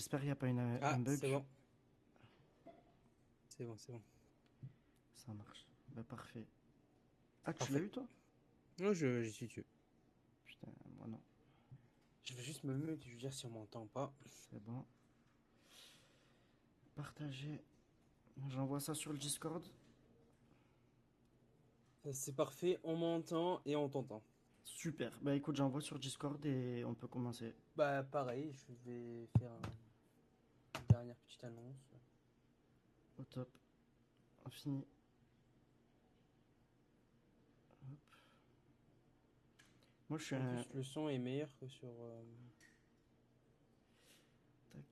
J'espère qu'il n'y a pas un Ah, bug. c'est bon. C'est bon, c'est bon. Ça marche. Bah, parfait. Ah, tu l'as Parfait. eu toi? Non, j'y suis dessus. Putain, moi non. Je vais juste me mute, je veux dire si on m'entend pas. C'est bon. Partager. J'envoie ça sur le Discord. C'est parfait, on m'entend et on t'entend. Super. Bah écoute, j'envoie sur Discord et on peut commencer. Bah, pareil, je vais faire une dernière petite annonce. Au top. On finit. Moi, je suis En un. plus, le son est meilleur que sur. Tac.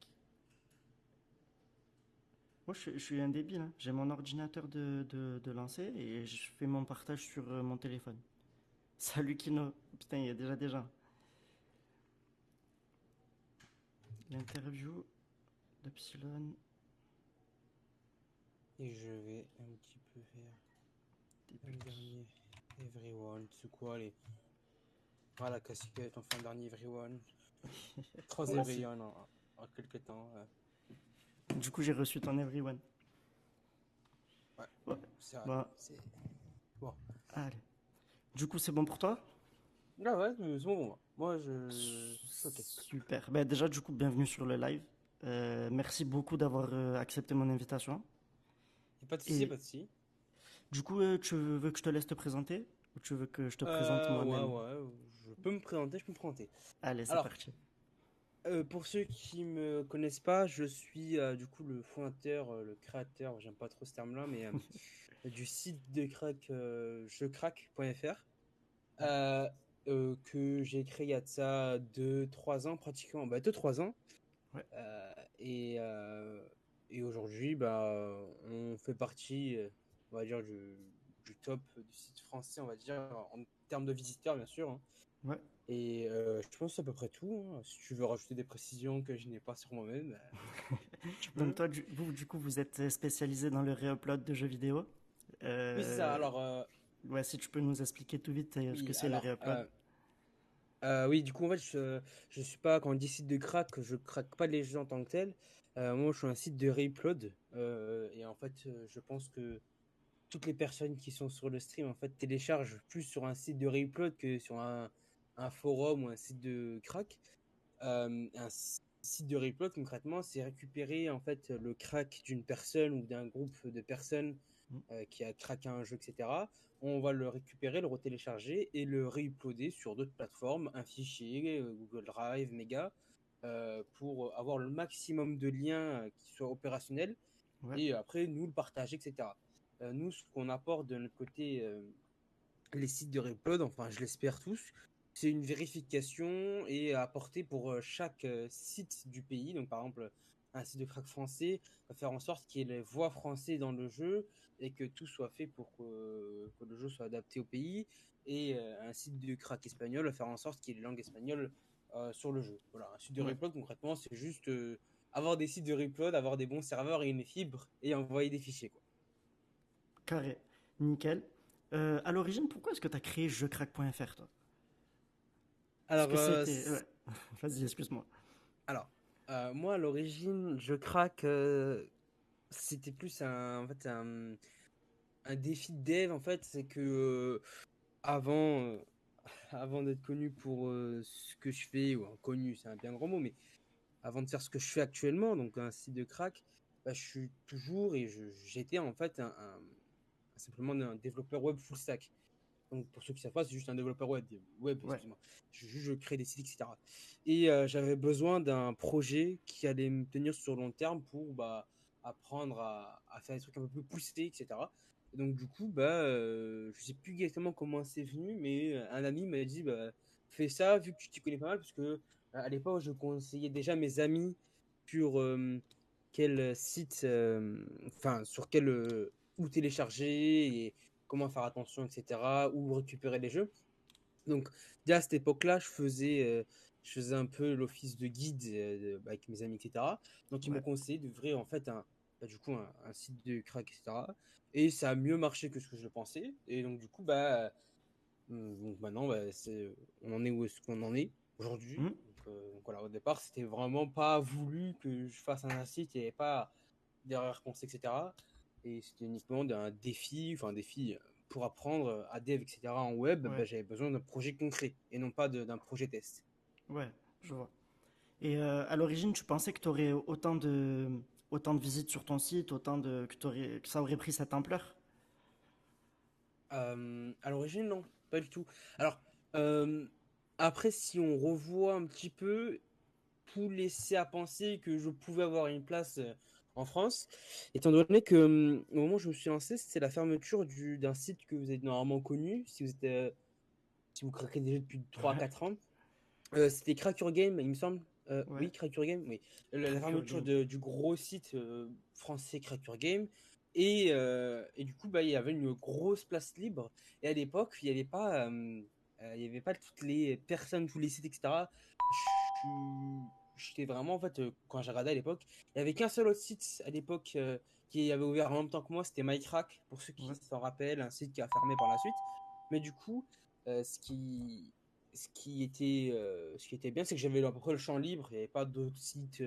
Moi, je suis un débile, hein. J'ai mon ordinateur de lancer et je fais mon partage sur mon téléphone. Salut Kino. Putain, il y a déjà des gens. L'interview d'Epsilon. Et je vais un petit peu faire un Débute. dernier everyone. C'est quoi les. Ah, la casquette, enfin, un dernier everyone. Trois Merci. everyone en quelques temps. Du coup, j'ai reçu ton everyone. Ouais, Ouais. c'est vrai. Bah, C'est. Bon. allez. Du coup, c'est bon pour toi? Ah ouais, c'est bon pour moi. Moi, je suis ok. Super. Ben déjà, du coup, bienvenue sur le live. Merci beaucoup d'avoir accepté mon invitation. Y a pas de souci, Et pas de souci. du coup, tu veux que je te laisse te présenter ou tu veux que je te présente Ouais, moi-même? ouais, je peux me présenter, je peux me présenter. Allez, c'est Alors, parti. pour ceux qui me connaissent pas, je suis du coup le fondateur, le créateur, j'aime pas trop ce terme-là, mais du site de crack, jecrack.fr, euh, que j'ai créé il y a de ça 2-3 ans pratiquement, bah 2-3 ans. Ouais. Euh, et euh, et aujourd'hui, bah, on fait partie, on va dire, du top du site français, on va dire, en termes de visiteurs, bien sûr, hein. Ouais. Et je pense que c'est à peu près tout, hein. Si tu veux rajouter des précisions que je n'ai pas sur moi-même, tu Donc peux. toi, du coup, vous êtes spécialisé dans le réupload de jeux vidéo. Oui, c'est ça. Euh, Alors, ouais, si tu peux nous expliquer tout vite ce que oui, c'est le alors, réupload. oui, du coup, en fait, je suis pas, quand on dit site de crack, je craque pas les jeux en tant que tel. Moi, je suis un site de reupload. Et en fait, je pense que toutes les personnes qui sont sur le stream en fait téléchargent plus sur un site de reupload que sur un forum ou un site de crack. Site de reupload concrètement, c'est récupérer en fait le crack d'une personne ou d'un groupe de personnes Mm. qui a craqué un jeu, etc. On va le récupérer, le retélécharger et le réuploader sur d'autres plateformes, un fichier, Google Drive, Mega, pour avoir le maximum de liens qui soient opérationnels Ouais. et après nous le partager, etc. Nous, ce qu'on apporte de notre côté, les sites de Reupload, enfin je l'espère tous, c'est une vérification et apporter pour chaque site du pays. Donc par exemple, un site de crack français va faire en sorte qu'il y ait les voix français dans le jeu et que tout soit fait pour que le jeu soit adapté au pays. Et un site de crack espagnol va faire en sorte qu'il y ait les langues espagnoles sur le jeu. Voilà, un site de Ouais. Reupload concrètement, c'est juste avoir des sites de Reupload, avoir des bons serveurs et une fibre et envoyer des fichiers, quoi. Carré. Nickel. À l'origine, pourquoi est-ce que tu as créé jecrack.fr, toi? Est-ce Alors, que c'était... Ouais. Vas-y, excuse-moi. Alors, moi, à l'origine, je craque. C'était plus en fait, un défi de dev. En fait, c'est que avant, avant d'être connu pour ce que je fais, ou connu, c'est un bien grand mot, mais avant de faire ce que je fais actuellement, donc un site de crack, bah, je suis toujours et j'étais en fait simplement un développeur web full stack. Donc, pour ceux qui savent pas, c'est juste un développeur web, Ouais. excuse-moi. Je crée des sites, etc. Et j'avais besoin d'un projet qui allait me tenir sur le long terme pour bah, apprendre à faire des trucs un peu plus poussés, etc. Et donc, du coup, bah, je sais plus exactement comment c'est venu, mais un ami m'a dit, bah, fais ça vu que tu t'y connais pas mal, parce que à l'époque, je conseillais déjà mes amis sur quel site, enfin, sur quel, où télécharger et comment faire attention, etc., où récupérer les jeux. Donc, déjà à cette époque-là, je faisais un peu l'office de guide avec mes amis, etc. Donc, ils m'ont Ouais. conseillé d'ouvrir en fait bah, du coup, un site de crack, etc. Et ça a mieux marché que ce que je le pensais. Et donc, du coup, bah, donc maintenant, bah, on en est où est-ce qu'on en est aujourd'hui. Hmm? Donc voilà, au départ, c'était vraiment pas voulu que je fasse un site, il n'y avait pas d'arrière-pensée, etc. Et c'était uniquement d'un défi, enfin un défi pour apprendre à dev, etc. en web, Ouais, j'avais besoin d'un projet concret et non pas d'un projet test. ouais, je vois. Et à l'origine, tu pensais que tu aurais autant de visites sur ton site, que ça aurait pris cette ampleur? À l'origine, non, pas du tout. Alors, euh, après, si on revoit un petit peu, tout laissait à penser que je pouvais avoir une place en France, étant donné que au moment où je me suis lancé, c'était la fermeture d'un site que vous avez normalement connu, si vous craquez déjà depuis 3 4 ans. C'était Crack Your Game, il me semble. Ouais, Oui, Crack Your Game, oui. La Crack Your fermeture Game. du gros site français Crack Your Game. Et du coup, il y avait une grosse place libre. Et à l'époque, il y avait pas toutes les personnes, tous les sites, etc. J'étais vraiment, en fait, quand j'ai regardé à l'époque, il y avait qu'un seul autre site à l'époque qui avait ouvert en même temps que moi, c'était MyCrack, pour ceux qui Ouais, s'en rappellent, un site qui a fermé par la suite. Mais du coup, euh, ce qui, ce qui était bien, c'est que j'avais à peu près le champ libre, il n'y avait pas d'autres sites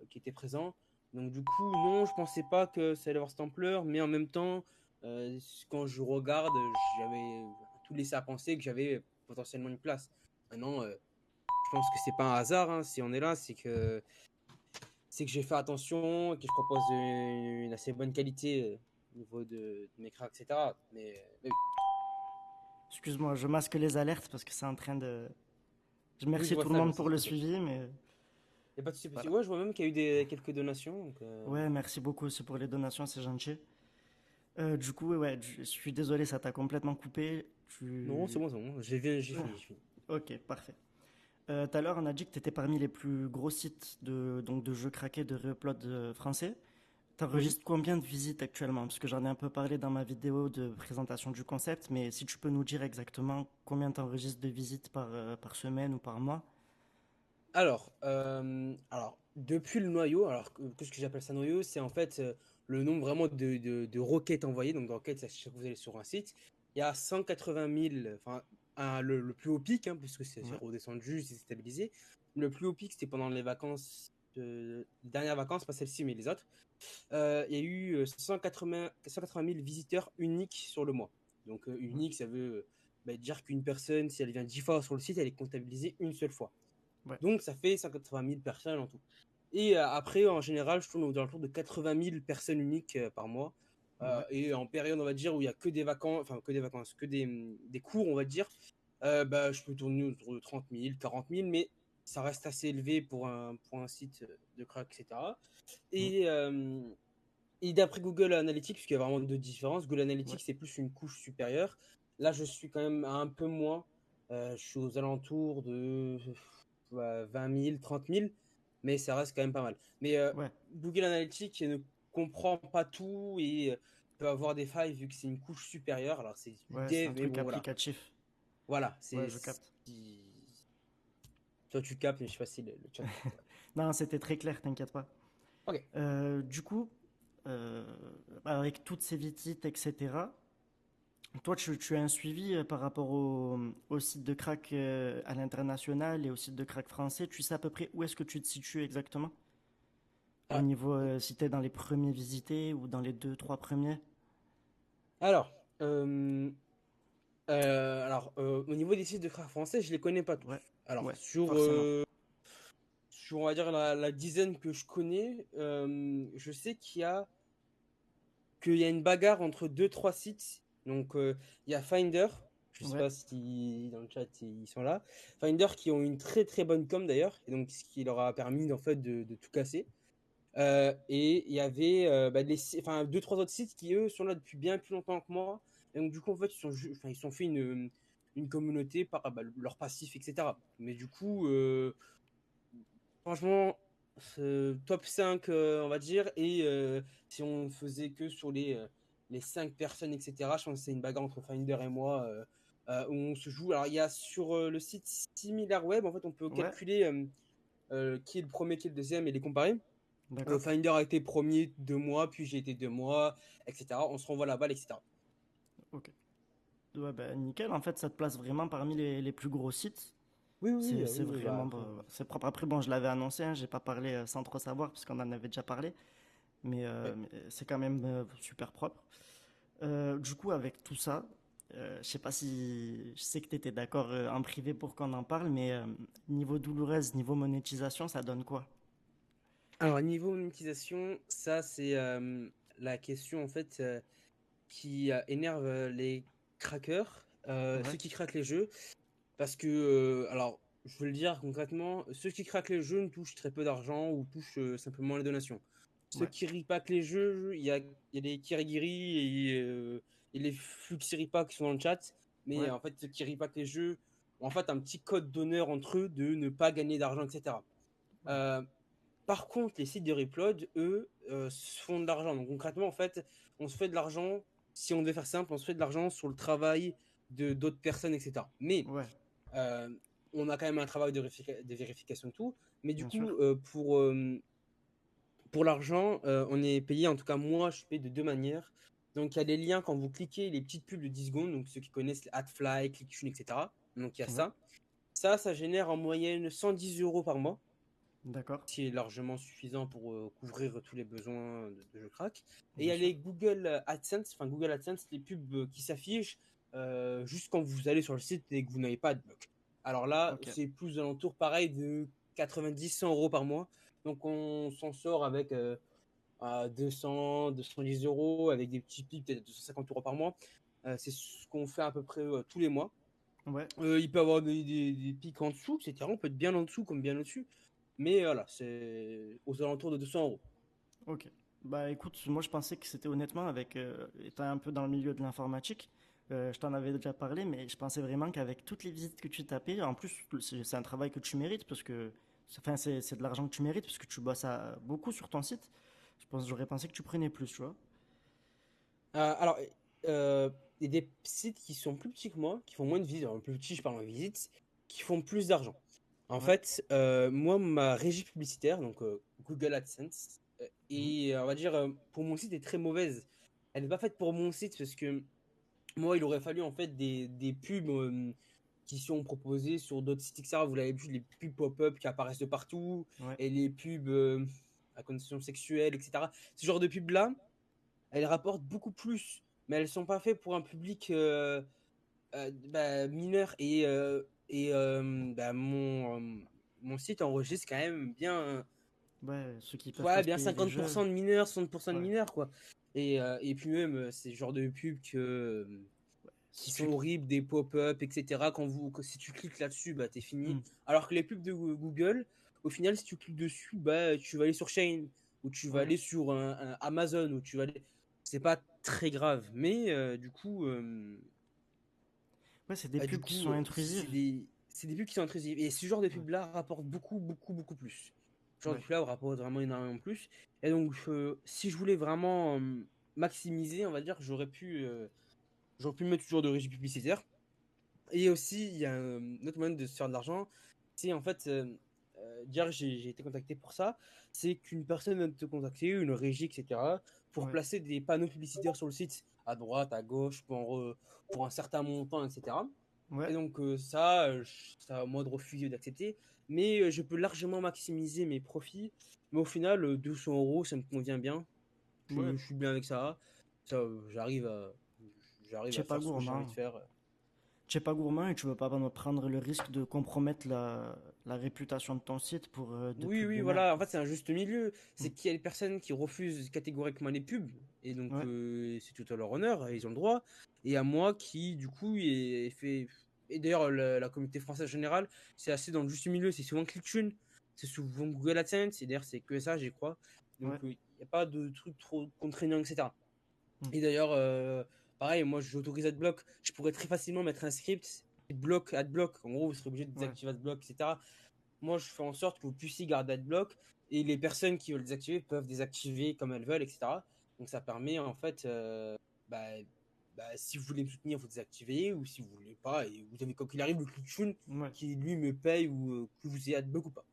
qui étaient présents. Donc du coup, non, je pensais pas que ça allait avoir cette ampleur, mais en même temps, quand je regarde, j'avais tout laissé à penser que j'avais potentiellement une place. Maintenant, je pense que c'est pas un hasard, hein, si on est là, c'est que j'ai fait attention, que je propose une assez bonne qualité au niveau de mes cracks, etc. Mais oui. excuse-moi, je masque les alertes parce que c'est en train de... Je Oui, je remercie vois tout le ça, je monde vois ça, pour le t'inquiète. suivi, mais Y a pas de souci. voilà. Ouais, je vois même qu'il y a eu quelques donations. Donc, Ouais, merci beaucoup aussi pour les donations, c'est gentil. Du coup, ouais, je suis désolé, ça t'a complètement coupé. non, Tu... c'est bon. J'ai fini, j'ai fini. Ok, parfait. Tout à l'heure, on a dit que tu étais parmi les plus gros sites de jeux craqués, de re-upload français. Oui. T'enregistres combien de visites actuellement? Parce que j'en ai un peu parlé dans ma vidéo de présentation du concept, mais si tu peux nous dire exactement combien t'enregistres de visites par semaine ou par mois? Alors, depuis le noyau, qu'est-ce que j'appelle ça noyau? C'est en fait le nombre vraiment de requêtes envoyées. Donc, de requêtes, c'est à chaque fois que vous allez sur un site. Il y a 180 000, enfin, le plus haut pic, hein, puisque c'est Ouais, redescendu, c'est stabilisé. Le plus haut pic, c'était pendant les vacances, les dernières vacances, pas celle-ci, mais les autres. Il y a eu 180 000 visiteurs uniques sur le mois. Donc, ouais, unique, ça veut dire qu'une personne, si elle vient 10 fois sur le site, elle est comptabilisée une seule fois. ouais, Donc, ça fait 180 000 personnes en tout. Et après, en général, je tourne autour de 80 000 personnes uniques par mois. ouais, Et en période, on va dire, où il y a que des vacances, enfin, que des vacances, que des cours, on va dire, je peux tourner autour de 30 000, 40 000, mais ça reste assez élevé pour un site de crack, etc. mm, Et, euh, et d'après Google Analytics, puisqu'il y a vraiment deux différences, Google ouais, Analytics, c'est plus une couche supérieure. Là, je suis quand même à un peu moins. Je suis aux alentours de 20 000, 30 000, mais ça reste quand même pas mal. Mais ouais, Google Analytics ne comprend pas tout et peut avoir des failles vu que c'est une couche supérieure. Alors, c'est du ouais, c'est un dev, mais truc bon, voilà. applicatif. Voilà, Ouais, je capte. toi, tu captes, mais je sais pas si le chat capte. Ouais. Non, c'était très clair, t'inquiète pas. Ok. Du coup, euh, avec toutes ces visites, etc., toi, tu as un suivi par rapport au site de crack à l'international et au site de crack français. Tu sais à peu près où est-ce que tu te situes exactement? Au Ah, niveau, si t'es dans les premiers visités ou dans les deux, trois premiers? alors, euh, au niveau des sites de crack français, je les connais pas tous. Ouais, Alors, ouais, forcément. sur on va dire, la dizaine que je connais, je sais qu'il y a une bagarre entre deux, trois sites. Donc, il y a Finder, je sais Ouais, pas si dans le chat ils sont là. Finder qui ont une très très bonne com d'ailleurs, et donc ce qui leur a permis en fait de tout casser. Et il y avait enfin, deux, trois autres sites qui, eux, sont là depuis bien plus longtemps que moi. Et donc, du coup, en fait, enfin, ils sont fait une communauté par leur passif, etc. Mais du coup, franchement, top 5 on va dire. Et si on faisait que sur les 5 personnes, etc., je pense que c'est une bagarre entre Finder et moi où on se joue. Alors, il y a sur le site SimilarWeb, en fait, on peut ouais, calculer qui est le premier, qui est le deuxième et les comparer. d'accord. Finder a été premier 2 mois, puis j'ai été 2 mois, etc. On se renvoie la balle, etc. Ok. Ouais, bah, nickel. En fait, ça te place vraiment parmi les plus gros sites. Oui, oui, oui, C'est oui, bah vraiment, après. c'est propre. Après, bon, je l'avais annoncé, hein, j'ai pas parlé sans trop savoir, parce qu'on en avait déjà parlé, Ouais. mais c'est quand même super propre. Du coup, avec tout ça, je sais pas si, je sais que tu étais d'accord en privé pour qu'on en parle, mais niveau douloureuse, niveau monétisation, ça donne quoi? Alors, niveau monétisation, ça, c'est la question en fait qui énerve les craqueurs, Ouais, ceux qui craquent les jeux. Parce que, alors, je veux le dire concrètement, ceux qui craquent les jeux ne touchent très peu d'argent ou touchent simplement les donations. Ceux ouais, qui ripaquent les jeux, il y a des kirigiri et les fuxiripa qui sont dans le chat. Mais ouais, en fait, ceux qui ripaquent les jeux ont en fait un petit code d'honneur entre eux de ne pas gagner d'argent, etc. ouais. Euh, Par contre, les sites de replod, eux, se font de l'argent. Donc concrètement, en fait, on se fait de l'argent, si on devait faire simple, on se fait de l'argent sur le travail de d'autres personnes, etc. Mais Ouais, euh, on a quand même un travail de vérification de tout. Mais du bien coup, sûr. pour l'argent, on est payé, en tout cas moi, je suis payé de deux manières. Donc il y a des liens quand vous cliquez, les petites pubs de 10 secondes, donc ceux qui connaissent AdFly, ClickFunnels, etc. Donc il y a Ouais, ça. Ça génère en moyenne 110 euros par mois, d'accord, qui est largement suffisant pour couvrir tous les besoins de jeu crack. Et il y bien a sûr. les Google AdSense, enfin Google AdSense, les pubs qui s'affichent juste quand vous allez sur le site et que vous n'avez pas de bloc. Alors là, Ok, c'est plus alentour pareil de 90-100 euros par mois. Donc on s'en sort avec à 200, 210 euros, avec des petits pics peut-être 250 euros par mois. C'est ce qu'on fait à peu près tous les mois. ouais, Il peut y avoir des pics en dessous, etc. On peut être bien en dessous comme bien au-dessus. Mais voilà, c'est aux alentours de 200 euros. ok. Bah écoute, moi je pensais que c'était honnêtement, avec étant un peu dans le milieu de l'informatique, je t'en avais déjà parlé, mais je pensais vraiment qu'avec toutes les visites que tu tapais, en plus c'est un travail que tu mérites, parce que enfin, c'est de l'argent que tu mérites, parce que tu bosses beaucoup sur ton site. J'aurais pensé que tu prenais plus, tu vois. Alors, euh, il y a des sites qui sont plus petits que moi, qui font moins de visites, alors plus petits, je parle en visites, qui font plus d'argent. En Ouais, fait, moi, ma régie publicitaire, donc Google AdSense, mhm, et on va dire, pour mon site, est très mauvaise. Elle n'est pas faite pour mon site parce que moi, il aurait fallu en fait des pubs qui sont proposées sur d'autres sites, etc. Vous l'avez vu, les pubs pop-up qui apparaissent de partout, ouais, et les pubs à connotation sexuelle, etc. Ce genre de pubs-là, elles rapportent beaucoup plus, mais elles sont pas faites pour un public mineur. Mon site enregistre quand même bien, ouais, ceux qui peuvent pas ouais, se bien payer les jeux, 50% de mineurs, 60% de ouais. mineurs, quoi. Et puis même, c'est le genre de pubs qui Si sont tu, horribles, des pop-up, etc. Si tu cliques là-dessus, bah, t'es fini. hmm, Alors que les pubs de Google, au final, si tu cliques dessus, bah, tu vas aller sur Shein, ou tu vas ouais, aller sur un Amazon, ou tu vas aller. C'est pas très grave, mais ouais, c'est des pubs qui sont c'est intrusives. des pubs qui sont intrusives. Et ce genre de Ouais, pubs-là rapporte beaucoup, beaucoup, beaucoup plus. Ce genre de ouais, pubs-là rapporte vraiment énormément plus. Et donc, si je voulais vraiment maximiser, on va dire, j'aurais pu mettre toujours de régie publicitaire. Et aussi, il y a un autre moyen de se faire de l'argent. C'est en fait, dire j'ai été contacté pour ça. C'est qu'une personne vient de te contacter, une régie, etc., pour ouais, placer des panneaux publicitaires sur le site, à droite, à gauche, pour un certain montant, etc. ouais, Et donc, ça à moi de refuser ou d'accepter. Mais je peux largement maximiser mes profits. Mais au final, 200 euros, ça me convient bien. ouais. Je suis bien avec ça. Ça, j'arrive Tu es à pas faire ce que j'ai envie de gourmand. faire. Tu es pas gourmand et tu veux pas prendre le risque de compromettre la réputation de ton site pour de Oui, pubs oui, de merde, voilà. En quoi. fait, c'est un juste milieu. Hmm. C'est qu'il y a des personnes qui refusent catégoriquement les pubs. Et donc, Ouais, c'est tout à leur honneur. Ils ont le droit. Et à moi qui, du coup, est fait. Et d'ailleurs, la communauté française en général, c'est assez dans le juste milieu. C'est souvent ClickTune. C'est souvent Google AdSense. Et d'ailleurs, c'est que ça, j'y crois. Donc, ouais, il n'y a pas de trucs trop contraignants, etc. hmm, Et d'ailleurs, pareil, moi, j'autorise AdBlock. Je pourrais très facilement mettre un script AdBlock. En gros, vous serez obligé de ouais. désactiver AdBlock, etc. Moi, je fais en sorte que vous puissiez garder AdBlock et les personnes qui veulent désactiver peuvent désactiver comme elles veulent, etc. Donc, ça permet en fait, bah, si vous voulez me soutenir, vous désactivez ou si vous voulez pas, et vous avez quoi qu'il arrive le ClickFunnels Ouais, qui lui me paye ou que vous ayez AdBlock ou pas.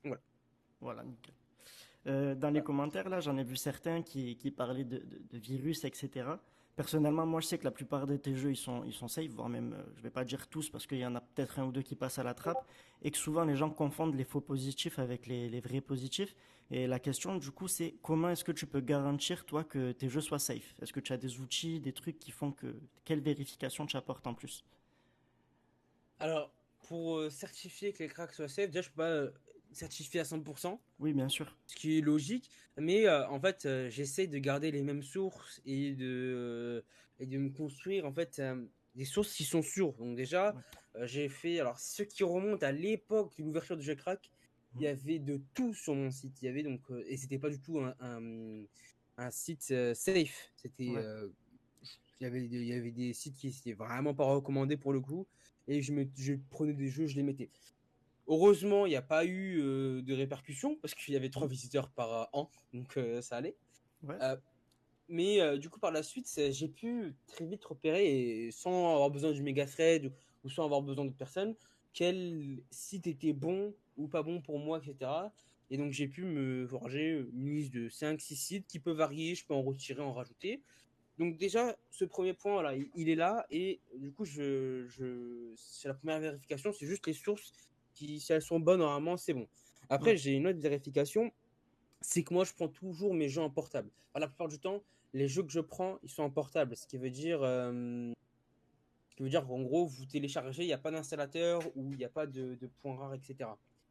Donc, voilà. voilà, nickel. Dans les Voilà. commentaires, là, j'en ai vu certains qui parlaient de virus, etc. Personnellement, moi, je sais que la plupart de tes jeux, ils sont safe, voire même, je vais pas dire tous, parce qu'il y en a peut-être un ou deux qui passent à la trappe, et que souvent les gens confondent les faux positifs avec les vrais positifs. Et la question, du coup, c'est comment est-ce que tu peux garantir, toi, que tes jeux soient safe? Est-ce que tu as des outils, des trucs qui font que... Quelle vérification tu apportes en plus? Alors, pour certifier que les cracks soient safe, déjà, je peux pas certifier à 100%, Oui, bien sûr. ce qui est logique, mais en fait, j'essaie de garder les mêmes sources et de me construire en fait des sources qui sont sûres. Donc déjà, Ouais. j'ai fait, alors ceux qui remontent à l'époque de l'ouverture de Crack, il Mhm. y avait de tout sur mon site. Il y avait donc, et c'était pas du tout un site safe. C'était, Ouais. il y avait des sites qui étaient vraiment pas recommandés pour le coup, et je prenais des jeux, je les mettais. Heureusement, il n'y a pas eu de répercussions parce qu'il y avait Mhm. 3 visiteurs par an, donc ça allait. Ouais. Euh, mais du coup, par la suite, j'ai pu très vite repérer, et sans avoir besoin du méga thread ou sans avoir besoin d'autres personnes, quel site était bon ou pas bon pour moi, etc. Et donc, j'ai pu me forger une liste de 5 6 sites qui peut varier, je peux en retirer, en rajouter. Donc déjà, ce premier point, voilà, il est là, et du coup, c'est la première vérification, c'est juste les sources qui, si elles sont bonnes, normalement, c'est bon. Ouais. Après, j'ai une autre vérification, c'est que moi, je prends toujours mes jeux en portable. Enfin, la plupart du temps, les jeux que je prends, ils sont en portable, ce qui veut dire qu'en gros, vous téléchargez, il n'y a pas d'installateur ou il n'y a pas de points rares, etc.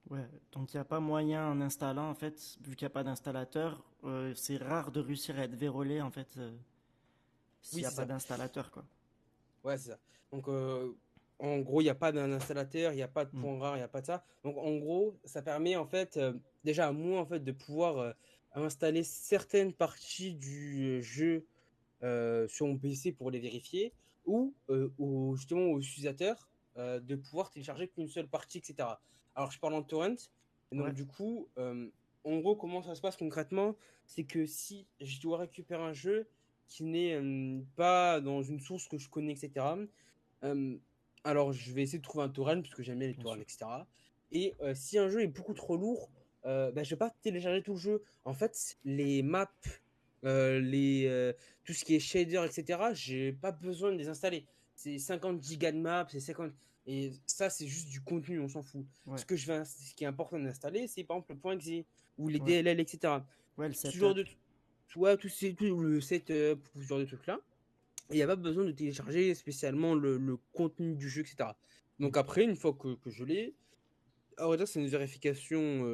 Ouais. Donc il n'y a pas moyen en installant, en fait, vu qu'il n'y a pas d'installateur, c'est rare de réussir à être vérolé, en fait, s'il Oui, n'y a c'est pas ça. d'installateur, quoi. Ouais, c'est ça. Donc, en gros, il n'y a pas d'un installateur, il n'y a pas de Mm. point rare, il n'y a pas de ça. Donc, en gros, ça permet, en fait, déjà à moi, en fait, de pouvoir installer certaines parties du jeu sur mon PC pour les vérifier, ou justement aux utilisateurs de pouvoir télécharger qu'une seule partie, etc. Alors, je parle en torrent, et donc, Ouais. du coup, en gros, comment ça se passe concrètement? C'est que si je dois récupérer un jeu qui n'est pas dans une source que je connais, etc., euh, alors je vais essayer de trouver un torrent, parce que j'aime bien les Bien torrents, sûr. etc. Et si un jeu est beaucoup trop lourd, bah, je vais pas télécharger tout le jeu. En fait, les maps, euh, les, euh, tout ce qui est shader, etc., j'ai pas besoin de les installer. C'est 50 gigas de maps, c'est 50. Et ça, c'est juste du contenu, on s'en fout. Ouais. Ce qui est important d'installer, c'est par exemple le point .exe ou les Ouais. DLL, etc. Ouais, le Ce genre setup. de, soit tout le setup, ce genre de trucs-là. Il n'y a pas besoin de télécharger spécialement le contenu du jeu, etc. Mm. Donc après, une fois que je l'ai, à vrai dire, c'est une vérification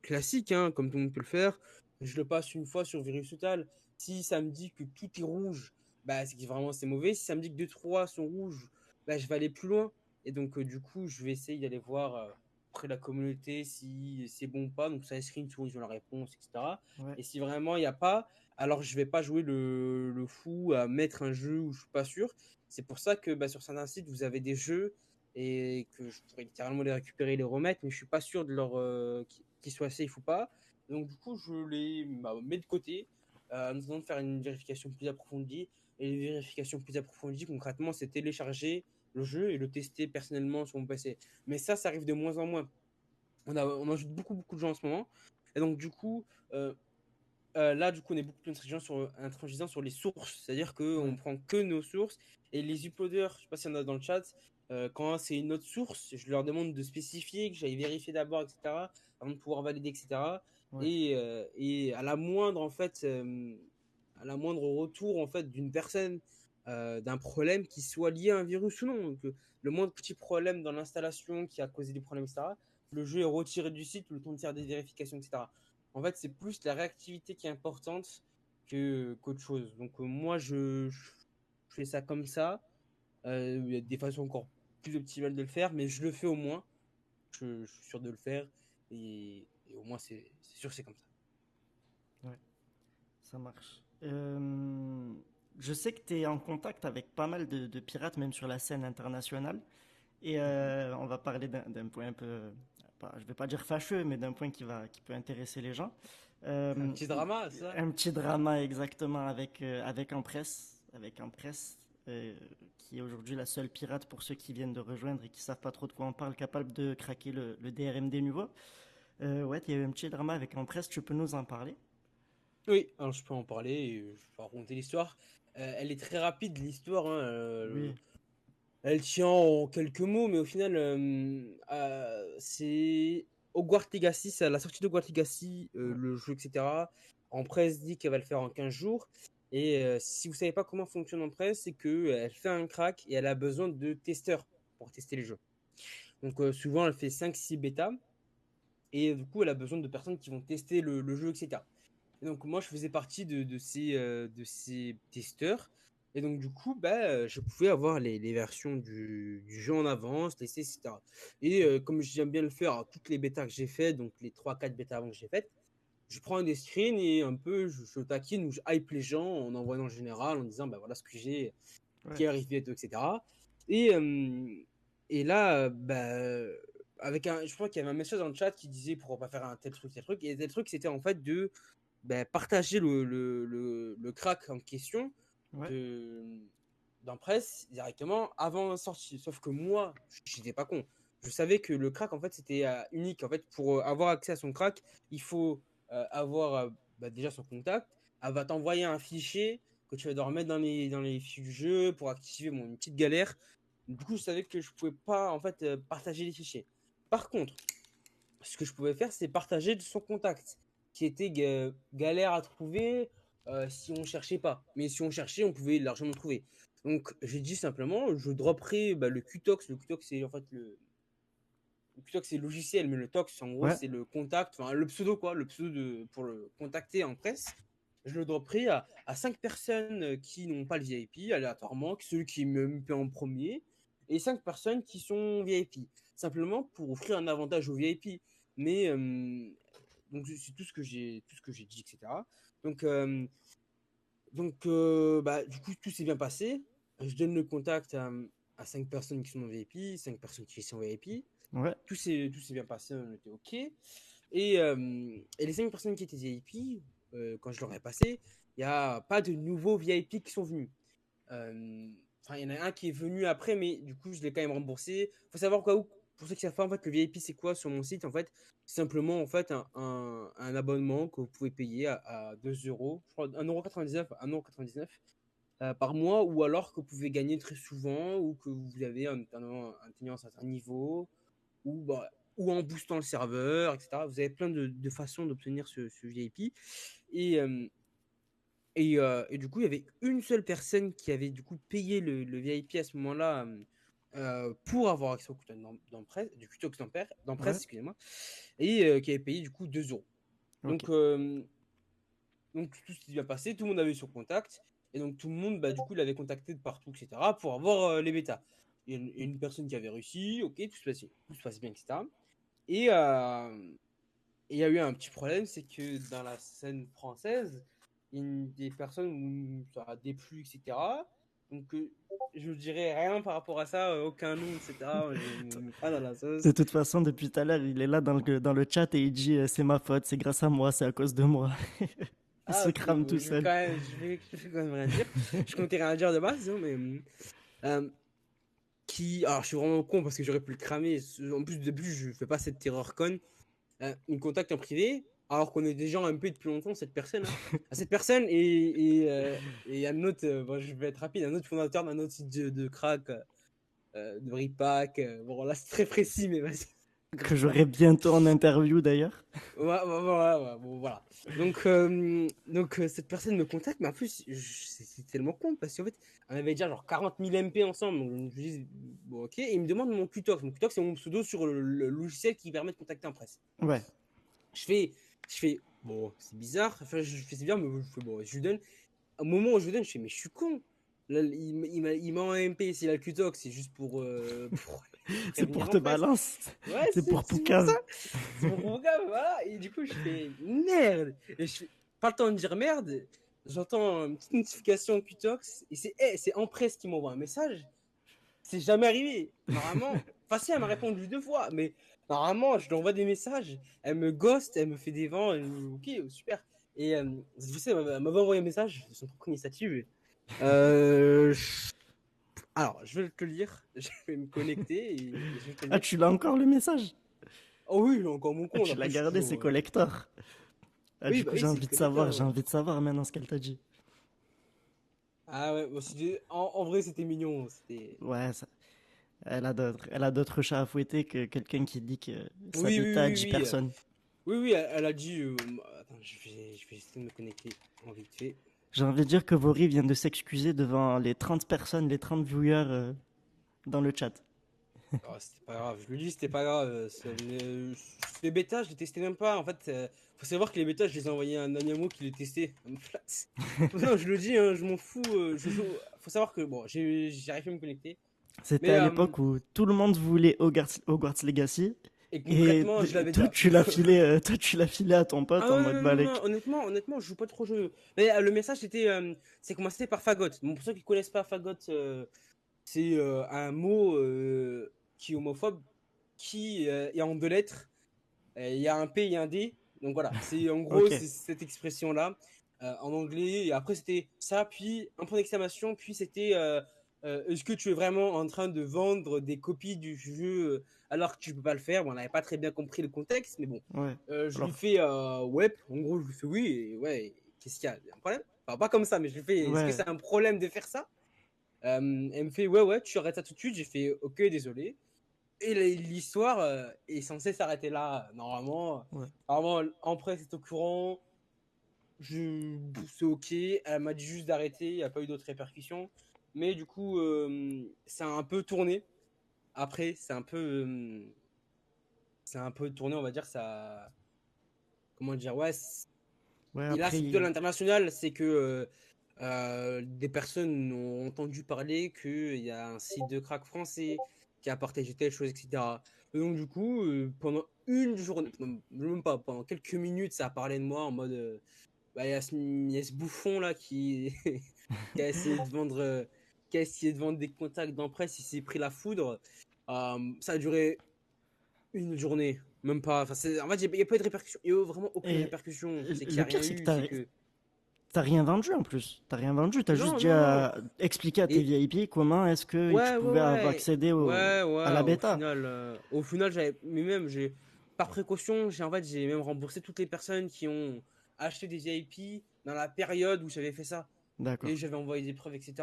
classique, hein, comme tout le monde peut le faire. Je le passe une fois sur Virus Total. Si ça me dit que tout est rouge, bah, c'est que vraiment c'est mauvais. Si ça me dit que 2 3 sont rouges, bah, je vais aller plus loin. Et donc, du coup, je vais essayer d'aller voir auprès de la communauté si c'est bon ou pas. Donc, ça screen sur ils ont la réponse, etc. Ouais. Et si vraiment il n'y a pas, alors je vais pas jouer le fou à mettre un jeu où je suis pas sûr. C'est pour ça que bah, sur certains sites, vous avez des jeux et que je pourrais littéralement les récupérer et les remettre, mais je suis pas sûr de leur qu'ils soient safe ou pas. Donc du coup, je les mets de côté, en attendant de faire une vérification plus approfondie. Et les vérifications plus approfondies, concrètement, c'est télécharger le jeu et le tester personnellement sur mon PC. Mais ça arrive de moins en moins. On ajoute beaucoup de gens en ce moment. Et donc du coup, là, du coup, on est beaucoup plus intransigeant sur les sources. C'est-à-dire qu'on Ouais. prend que nos sources. Et les uploaders, je sais pas s'il y en a dans le chat, quand c'est une autre source, je leur demande de spécifier, que j'aille vérifier d'abord, etc., avant de pouvoir valider, etc. Ouais. Et à la moindre, en fait, à la moindre retour, en fait, d'une personne, d'un problème qui soit lié à un virus ou non. Donc, le moindre petit problème dans l'installation qui a causé des problèmes, etc., le jeu est retiré du site, le temps de faire des vérifications, etc. En fait, c'est plus la réactivité qui est importante qu'autre chose. Donc, moi, je fais ça comme ça. Il y a des façons encore plus optimales de le faire, mais je le fais au moins. Je suis sûr de le faire. Et au moins, c'est sûr que c'est comme ça. Ouais. Ça marche. Je sais que tu es en contact avec pas mal de pirates, même sur la scène internationale. Et Mhm. on va parler d'un point un peu, je vais pas dire fâcheux, mais d'un point qui peut intéresser les gens. Un Euh, petit drama, ça. un petit drama exactement avec Empress, qui est aujourd'hui la seule pirate pour ceux qui viennent de rejoindre et qui savent pas trop de quoi on parle, capable de craquer le DRMD nouveau. Ouais, il y a eu un petit drama avec Empress, tu peux nous en parler? Oui, alors je peux en parler et je peux raconter l'histoire. Elle est très rapide, l'histoire, hein, Oui, elle tient en quelques mots, mais au final, c'est Hogwarts Legacy, c'est à la sortie de Hogwarts Legacy, ouais, le jeu, etc. En presse dit qu'elle va le faire en 15 jours. Et si vous savez pas comment fonctionne en presse, c'est que elle fait un crack et elle a besoin de testeurs pour tester les jeux. Donc souvent, elle fait 5-6 bêtas. Et du coup, elle a besoin de personnes qui vont tester le jeu, etc. Et donc moi, je faisais partie de ces testeurs. Et donc du coup, bah, je pouvais avoir les versions du jeu en avance, tester, etc. Et comme j'aime bien le faire à toutes les bêtas que j'ai faites, donc les 3-4 bêtas avant que j'ai faites, je prends des screens et un peu je taquine ou je hype les gens en envoyant en général, en disant bah voilà ce que j'ai, ouais, qui arrive bientôt, etc. Et, et là, bah, je crois qu'il y avait un message dans le chat qui disait pourquoi pas faire un tel truc, et tel truc c'était en fait de bah, partager le crack en question ouais, de d'un presse directement avant la sortie. Sauf que moi, j'étais pas con. Je savais que le crack en fait c'était unique. En fait, pour avoir accès à son crack, il faut avoir bah, déjà son contact. Elle va t'envoyer un fichier que tu vas devoir mettre dans les fiches du jeu pour activer une petite galère. Du coup, je savais que je pouvais pas en fait partager les fichiers. Par contre, ce que je pouvais faire, c'est partager de son contact, qui était galère à trouver si on cherchait pas. Mais si on cherchait, on pouvait largement trouver. Donc, j'ai dit simplement, je dropperai bah, le QTOX. Le QTOX, c'est en fait le QTOX, c'est le logiciel, mais le TOX, en gros, ouais. c'est le contact, enfin le pseudo, quoi, le pseudo pour le contacter en presse. Je le dropperai à 5 personnes qui n'ont pas le VIP, aléatoirement, celui qui me paie en premier, et 5 personnes qui sont VIP. Simplement pour offrir un avantage aux VIP. Mais donc c'est tout ce que j'ai dit, etc. Donc bah, du coup tout s'est bien passé. Je donne le contact à 5 personnes qui sont en VIP, 5 personnes qui sont en VIP. Ouais. Tout s'est bien passé, on était OK. Et les 5 personnes qui étaient VIP, quand je leur ai passé, il n'y a pas de nouveaux VIP qui sont venus. Enfin, il y en a un qui est venu après, mais du coup, je l'ai quand même remboursé. Il faut savoir quoi, pour ceux qui savent pas, en fait, le VIP, c'est quoi sur mon site? En fait, c'est simplement en fait, un abonnement que vous pouvez payer à 2 euros, je crois 1,99 €, 1,99 € par mois, ou alors que vous pouvez gagner très souvent, ou que vous avez en atteignant un certain niveau, ou, bah, ou en boostant le serveur, etc. Vous avez plein de façons d'obtenir ce VIP. Et, et du coup, il y avait une seule personne qui avait du coup payé le VIP à ce moment-là pour avoir accès au QTOX d'Empresse, du QTOX d'Empresse, Ouais, excusez-moi, et qui avait payé du coup 2 euros. ok. Donc tout s'est bien passé, tout le monde avait eu son contact, et donc tout le monde, bah, du coup, l'avait contacté de partout, etc., pour avoir les bêtas. Il y a une personne qui avait réussi, ok, tout se passe bien, etc. Et il y a eu un petit problème, c'est que dans la scène française, des personnes où ça a déplu, etc. Donc, je dirais rien par rapport à ça, aucun nom, etc. Je me mets pas dans la De sauce. toute façon, depuis tout à l'heure, il est là dans le chat et il dit c'est ma faute, c'est grâce à moi, c'est à cause de moi. Il Ah, se ok, crame bon, tout je vais seul. quand même, je vais quand même rien dire. Je comptais rien dire de base, hein, mais euh, alors, je suis vraiment con parce que j'aurais pu le cramer. En plus, au début, je fais pas cette terreur conne. Il me contacte en privé, alors qu'on est déjà en MP depuis longtemps, cette personne. Hein. Cette personne et un autre, bon, je vais être rapide, un autre fondateur d'un autre site de crack, de repack. Bon, là, c'est très précis, mais vas-y, Que grave pas. j'aurai bientôt en interview d'ailleurs. Ouais, ouais, ouais, ouais, bon, voilà. Donc, cette personne me contacte, mais en plus, c'est tellement con parce qu'en fait, on avait déjà genre 40 000 MP ensemble. Donc, je me dis, bon, ok. Et il me demande mon QTOX. Mon QTOX, c'est mon pseudo sur le logiciel qui permet de contacter en presse. Ouais, Je fais, je fais, bon, c'est bizarre. Enfin, je fais, c'est bien, mais je fais, bon, je lui donne. Au moment où je lui donne, je fais, mais je suis con. Là, il m'a en MP, c'est la QTOX, c'est juste pour c'est prévenir pour en te presse. balance. Ouais, C'est pour c'est pour ça. Poucave. C'est pour mon gars, voilà. Et du coup, je fais merde. Et je fais pas le temps de dire merde. J'entends une petite notification QTOX et c'est Empresse qui m'envoie un message. C'est jamais arrivé. Normalement, Facia m'a répondu 2 fois, mais normalement, je lui envoie des messages. Elle me ghost, elle me fait des vents. Ok, super. Et je sais, elle m'avait envoyé un message de son propre initiative. Euh, je- Alors, je vais te le lire. Je vais me connecter et je vais te le Ah, lire. tu l'as encore le message? Oh oui, j'ai encore mon Ah, compte. tu Après, l'as je suis gardé, c'est toujours. collector. Ah, Oui, du bah coup, oui, c'est collector. j'ai envie de savoir maintenant ce qu'elle t'a dit. Ah ouais, bon, en vrai, c'était mignon. C'était. Ouais, elle a d'autres chats à fouetter que quelqu'un qui dit que sa Oui, oui, bêta a oui, 10 oui. personnes. Oui, oui, elle a dit. Attends, je vais essayer de me connecter en vite fait. J'ai envie de dire que Vori vient de s'excuser devant les 30 personnes, les 30 viewers dans le chat. Oh, c'était pas grave, je lui dis c'était pas grave. Les bêtas, je les testais même pas. En fait, faut savoir que les bêtas, je les ai envoyés à un Nanyamo qui les testait. À me flatte. Non, je le dis, hein, je m'en fous. Je joue. Faut savoir que bon, j'ai arrivé à me connecter. C'était Mais à l'époque où tout le monde voulait Hogwarts Legacy et et concrètement, je l'avais toi déjà. tu l'as filé, toi tu l'as filé à ton pote Ah en ouais, mode non, non, non, Balek. non, honnêtement, je joue pas trop au jeu. Mais le message c'était, c'est commencé par fagot. Bon, pour ceux qui connaissent pas fagot, c'est un mot qui est homophobe, qui est en deux lettres. Il y a un P et un D. Donc voilà, c'est en gros Ok, c'est cette expression-là en anglais. Et après c'était ça, puis un point d'exclamation, puis c'était est-ce que tu es vraiment en train de vendre des copies du jeu alors que tu peux pas le faire. Bon, on n'avait pas très bien compris le contexte, mais bon, ouais. je lui Alors, fais ouais. En gros, je lui fais oui, et ouais. Qu'est-ce qu'il y a un problème? Enfin, pas comme ça, mais je lui fais est-ce que ouais. c'est un problème de faire ça? Elle me fait ouais, ouais, tu arrêtes ça tout de suite. J'ai fait ok, désolé. Et l'histoire est censée s'arrêter là, normalement. Ouais. Normalement, en presse est au courant, c'est ok. Elle m'a dit juste d'arrêter, il n'y a pas eu d'autres répercussions. Mais du coup, ça a un peu tourné. Après, c'est un peu tourné, on va dire, ça. Comment dire? Ouais. Ouais, Et là, après, c'est plutôt l'international, c'est que des personnes ont entendu parler qu'il y a un site de crack français qui a partagé telle chose, etc. Et donc, du coup, pendant une journée, non, même pas, pendant quelques minutes, ça a parlé de moi en mode bah, il y a ce bouffon là qui, qui a essayé de vendre, des contacts dans presse, il s'est pris la foudre. Ça a duré une journée, même pas. Enfin, en fait, il n'y a pas eu de répercussion. Il n'y a eu vraiment aucune et répercussion. C'est qu'il n'y le a pire rien c'est que eu. C'est que. t'as rien vendu en plus. T'as rien vendu, t'as juste Non, dit non, non. à expliquer à tes Et VIP comment est-ce que tu ouais, ouais, pouvais ouais. accéder Ouais, à ouais, la au bêta. final, j'avais. Mais même, par précaution, j'ai même remboursé toutes les personnes qui ont acheté des VIP dans la période où j'avais fait ça. Et D'accord. j'avais envoyé des preuves, etc.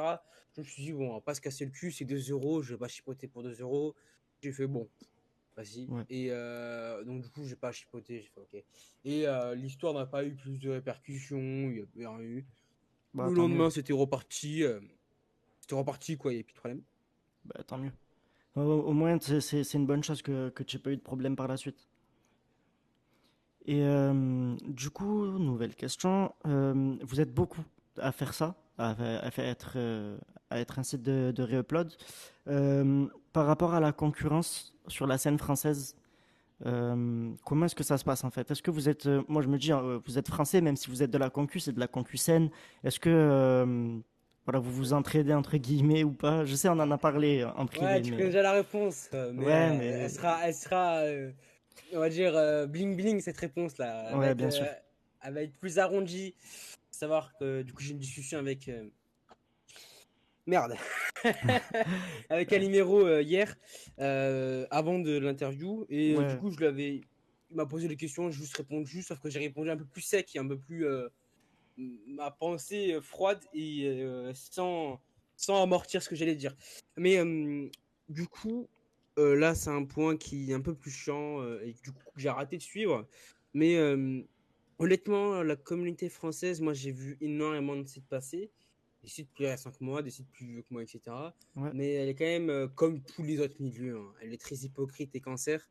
Je me suis dit, bon, on va pas se casser le cul, c'est 2 euros, je vais pas chipoter pour 2 euros. J'ai fait, bon, vas-y. Ouais. Et donc, du coup, j'ai pas chipoté, j'ai fait, ok. Et l'histoire n'a pas eu plus de répercussions, il n'y a rien eu. Bah Le tant mieux. lendemain, c'était reparti, quoi, il n'y a plus de problème. Bah tant mieux. Au moins c'est une bonne chose que tu n'aies pas eu de problème par la suite. Et du coup, nouvelle question. Vous êtes beaucoup à faire ça, à être un site de re-upload. Par rapport à la concurrence sur la scène française, comment est-ce que ça se passe en fait? Est-ce que vous êtes, moi je me dis, vous êtes français, même si vous êtes de la concu, c'est de la concu saine. Est-ce que voilà, vous vous entraidez entre guillemets ou pas? Je sais, on en a parlé en Ouais, privé, tu mais connais déjà la réponse, mais ouais, elle sera, on va dire, bling bling cette réponse-là. Elle va ouais, être, bien sûr. elle va être plus arrondie. Faut savoir que du coup j'ai une discussion avec merde, avec Calimero hier, avant de l'interview, et du Ouais, coup il m'a posé des questions, je lui ai répondu, sauf que j'ai répondu un peu plus sec et un peu plus ma pensée froide et sans amortir ce que j'allais dire. Mais du coup, là, c'est un point qui est un peu plus chiant et du coup, que j'ai raté de suivre. Mais honnêtement, la communauté française, moi, j'ai vu énormément de sites passer. Des sites plus récents que moi, des sites plus vieux que moi, etc. ouais, Mais elle est quand même comme tous les autres milieux, hein. Elle est très hypocrite et cancer.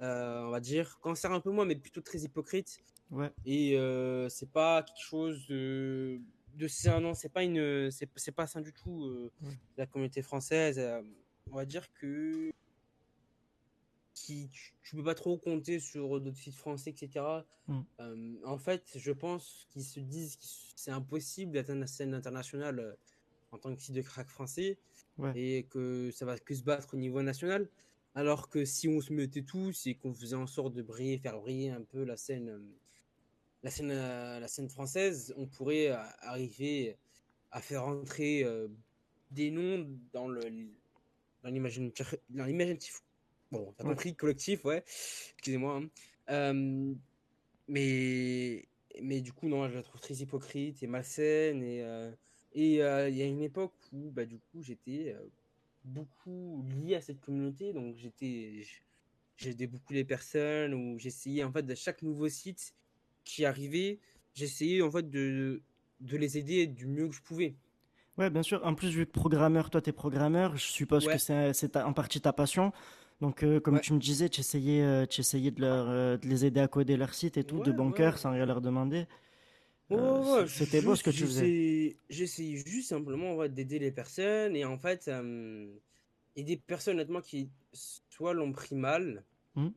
On va dire cancer un peu moins, mais plutôt très hypocrite. ouais. Et c'est pas quelque chose de sain, non, c'est pas sain du tout. La communauté française, on va dire que tu peux pas trop compter sur d'autres sites français, etc. Mm. En fait, je pense qu'ils se disent que c'est impossible d'atteindre la scène internationale en tant que site de crack français Ouais, et que ça va que se battre au niveau national. Alors que si on se mettait tous et qu'on faisait en sorte de briller, faire briller un peu la scène française, on pourrait arriver à faire entrer des noms dans l'imaginatif. Bon, t'as ouais. compris, collectif, ouais. Excusez-moi, hein. Euh, mais, mais du coup, non, je la trouve très hypocrite et malsaine. Et Et il y a une époque où bah, du coup j'étais beaucoup lié à cette communauté, donc j'aidais beaucoup les personnes, où j'essayais en fait de chaque nouveau site qui arrivait, j'essayais en fait de les aider du mieux que je pouvais. Ouais, bien sûr. En plus, vu que programmeur, toi, t'es programmeur, je suppose que Ouais, c'est en partie ta passion. Donc, comme ouais, tu me disais, tu essayais de les aider à coder leur site et tout, de ouais, bon ouais. cœur, sans rien leur demander. Ouais, ouais, ouais, C'était beau ce que tu faisais. j'essayais juste simplement ouais, d'aider les personnes et en fait, aider des personnes honnêtement qui soit l'ont pris mal, Hmm.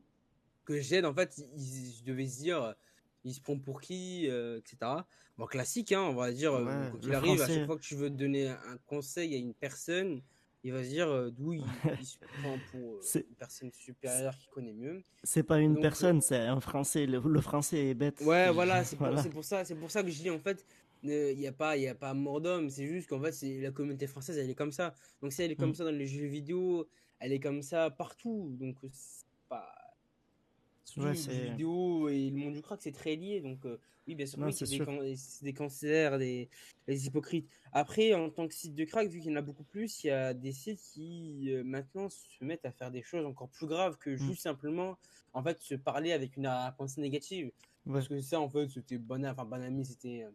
que j'aide, en fait, ils devaient se dire, il se prend pour qui, etc. Bon, classique, hein, on va dire, Ouais, quoi le qu'il arrive, à chaque français, fois que tu veux donner un conseil à une personne, il va se dire d'où il se prend pour c'est une personne c'est supérieure qui connaît mieux. c'est pas Et une donc, personne, c'est un français. Le français est bête. ouais, voilà, Voilà. c'est pour ça que je dis, en fait, il y a pas mort d'homme, c'est juste qu'en fait, c'est, la communauté française, elle est comme ça. Donc, si elle est Hmm. comme ça dans les jeux vidéo, elle est comme ça partout. Donc, c'est pas. Surtout Ouais, le jeu c'est. vidéo et le monde du crack, c'est très lié. Donc, oui, bien sûr, Non, oui, c'est qu'il y sûr. a des cancers, des hypocrites. Après, en tant que site de crack, vu qu'il y en a beaucoup plus, il y a des sites qui maintenant se mettent à faire des choses encore plus graves que Hmm. juste simplement en fait se parler avec une pensée négative. Ouais. Parce que ça, en fait, c'était bon, enfin, bon ami, c'était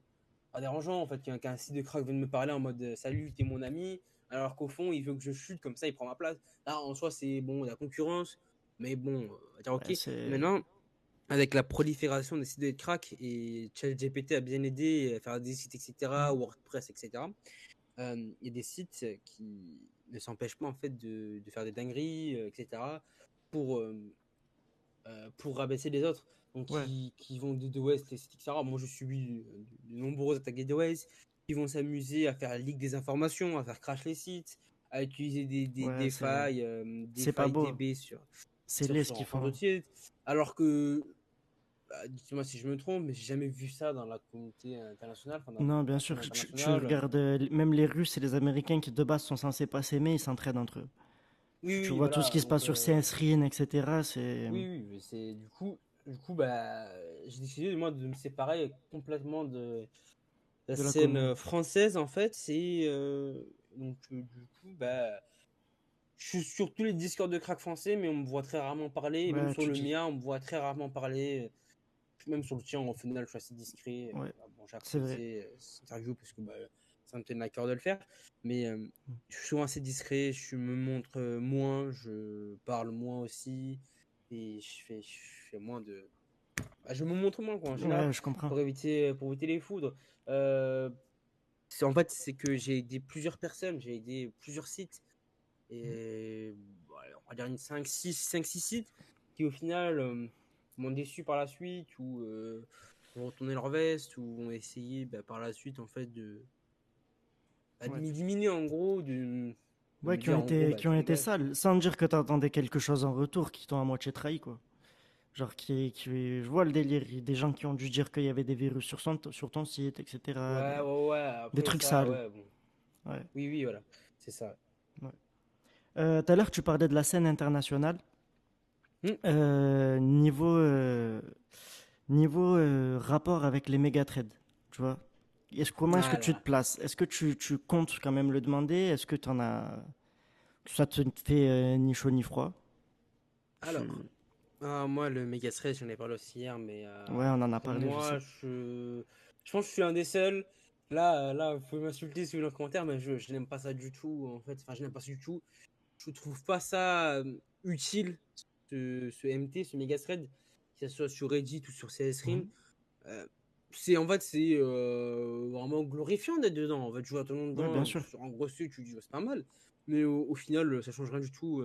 pas dérangeant en fait qu'un site de crack vienne me parler en mode salut, t'es mon ami, alors qu'au fond, il veut que je chute comme ça, il prend ma place. Là, en soi, c'est bon, la concurrence, mais bon, on va dire ok. Ouais, c'est. Maintenant, avec la prolifération des sites de crack et ChatGPT a bien aidé à faire des sites, etc., Hmm. WordPress, etc., il y a des sites qui ne s'empêchent pas en fait de faire des dingueries, etc., pour, euh, pour rabaisser les autres. Donc, Ouais. qui vont de West, les sites, etc. Moi, je subis de nombreuses attaques de West qui vont s'amuser à faire la leak des informations, à faire crash les sites, à utiliser Ouais, des c'est pas failles beau. DB C'est laid ce qu'ils sur un font. dossier. Alors que dites-moi si je me trompe, mais j'ai jamais vu ça dans la communauté internationale, enfin Non, dans bien la sûr. scène Tu internationale. regardes même les Russes et les Américains qui de base sont censés pas s'aimer, ils s'entraident entre eux. Oui, Tu oui, vois tout ce voilà. qui se Donc, passe sur CSRIN, etc. C'est. oui, oui, mais c'est bah, j'ai décidé moi de me séparer complètement de la De la scène commune. française en fait. C'est donc du coup, bah, je suis sur tous les Discord de crack français, mais on me voit très rarement parler. Et même Ouais, sur tu le dis. mien, on me voit très rarement parler. Même sur le tien, au final, je suis assez discret. Ouais, Bon, j'ai c'est vrai. accepté cette interview parce que bah, ça me tenait à cœur de le faire. Mais je suis souvent assez discret, je me montre moins, je parle moins aussi. Et je fais moins de. Bah, je me montre moins, quoi, en général, Ouais, je comprends. pour éviter les foudres. Euh, en fait, c'est que j'ai aidé plusieurs personnes, j'ai aidé plusieurs sites. Et voilà, on va dire une cinq six sites qui au final m'ont déçu par la suite ou ont retourné leur veste ou ont essayé bah, par la suite en fait de Ouais, m'éliminer en gros, de ouais, me dire en gros bah qui ont tu été dégages. sales, sans dire que t'attendais quelque chose en retour, qui t'ont à moitié trahi, quoi. Genre, je vois le délire, des gens qui ont dû dire qu'il y avait des virus sur ton site, etc. Ouais, ouais, ouais, Des après trucs ça, sales. ouais, bon. Ouais, Oui, oui, voilà, c'est ça. ouais. Tout à l'heure, tu parlais de la scène internationale. Hmm. Euh, niveau euh, niveau rapport avec les mégatrades, tu vois. Comment est-ce que Ah tu te là. places? Est-ce que tu comptes quand même le demander? Est-ce que t'en as... Ça te fait ni chaud ni froid? Alors, moi, le méga stress, j'en ai parlé aussi hier, mais Ouais, on en a pour parlé, je sais. moi, je pense que je suis un des seuls. Là, vous pouvez m'insulter si vous voulez en commentaire, mais je n'aime pas ça du tout, en fait. Enfin, je n'aime pas ça du tout. Je trouve pas ça utile, ce MT, ce méga thread, que ce soit sur Reddit ou sur CSRIM. Mhm. Euh, c'est vraiment glorifiant d'être dedans. En fait, tu vois tout le monde Ouais, bien dedans, sûr. sur un gros site, tu dis, ouais, c'est pas mal. Mais au final, ça change rien du tout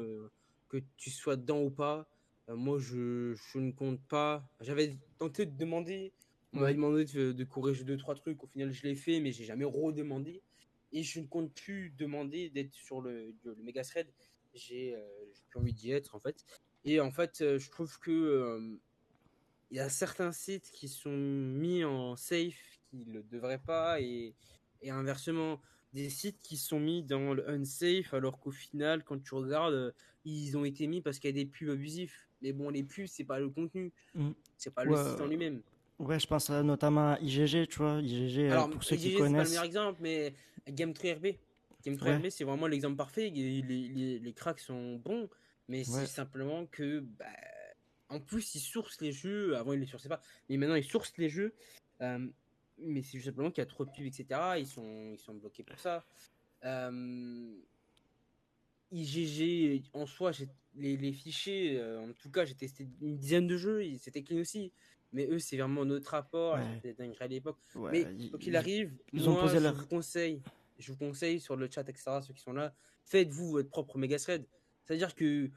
que tu sois dedans ou pas. Moi, je ne compte pas. J'avais tenté de demander. On m'avait Ouais. demandé de corriger deux, trois trucs. Au final, je l'ai fait, mais j'ai jamais redemandé. Et je ne compte plus demander d'être sur le méga thread. J'ai plus envie d'y être, en fait. Et en fait, je trouve que il y a certains sites qui sont mis en safe qui ne le devraient pas et inversement des sites qui sont mis dans le unsafe alors qu'au final quand tu regardes ils ont été mis parce qu'il y a des pubs abusifs mais bon les pubs c'est pas le contenu Mhm. c'est pas le Ouais, site en lui-même. Ouais, je pense notamment à IGG, tu vois. IGG, Alors, pour ceux qui IGG, c'est pas le meilleur connaissent. exemple, mais Game 3 RB. Game 3 Ouais, RB, c'est vraiment l'exemple parfait. Les cracks sont bons, mais c'est ouais, simplement que, bah, en plus, ils sourcent les jeux. Avant, ils les sourçaient pas, mais maintenant, ils sourcent les jeux. Euh, mais c'est juste simplement qu'il y a trop de pubs, etc. Ils sont bloqués pour ça. Euh, IGG, en soi, les fichiers, en tout cas, j'ai testé une dizaine de jeux, c'était clean aussi. Mais eux, c'est vraiment notre rapport, ils ont ouais, fait des dingueries à l'époque. ouais. Mais quoi qu'il arrive, Ils ont moi, posé leur. je vous conseille sur le chat, etc., ceux qui sont là, faites-vous votre propre méga thread. C'est-à-dire que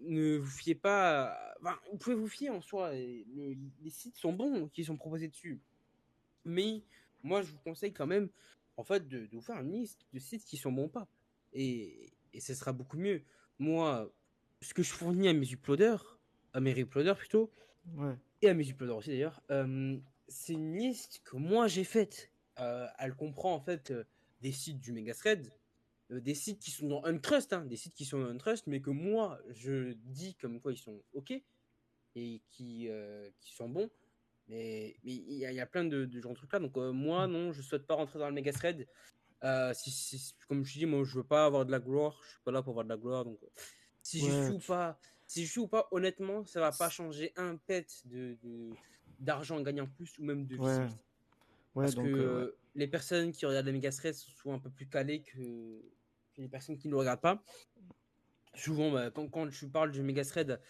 ne vous fiez pas. Enfin, vous pouvez vous fier en soi, et les sites sont bons qui sont proposés dessus. Mais moi, je vous conseille quand même, en fait, de vous faire une liste de sites qui sont bons ou pas. Et ce sera beaucoup mieux. Moi, ce que je fournis à mes uploaders plutôt, Ouais, et à mes uploaders aussi d'ailleurs, c'est une liste que moi j'ai faite. Elle comprend en fait des sites du Megathread, des sites qui sont dans Untrust, hein, des sites qui sont dans Untrust, mais que moi je dis comme quoi ils sont OK et qui sont bons. Mais il y a plein de genres de trucs là. Donc, moi, non, je souhaite pas rentrer dans le méga thread. Comme je dis, moi, je veux pas avoir de la gloire. Je suis pas là pour avoir de la gloire. Donc, si je suis ouais, ou pas, si je suis ou pas, honnêtement, ça va pas changer un pet d'argent gagné en plus ou même de ouais, visibilité. ouais, Parce que donc, ouais. les personnes qui regardent les méga threads sont un peu plus calées que les personnes qui ne le regardent pas. Souvent, bah, quand tu parles du méga thread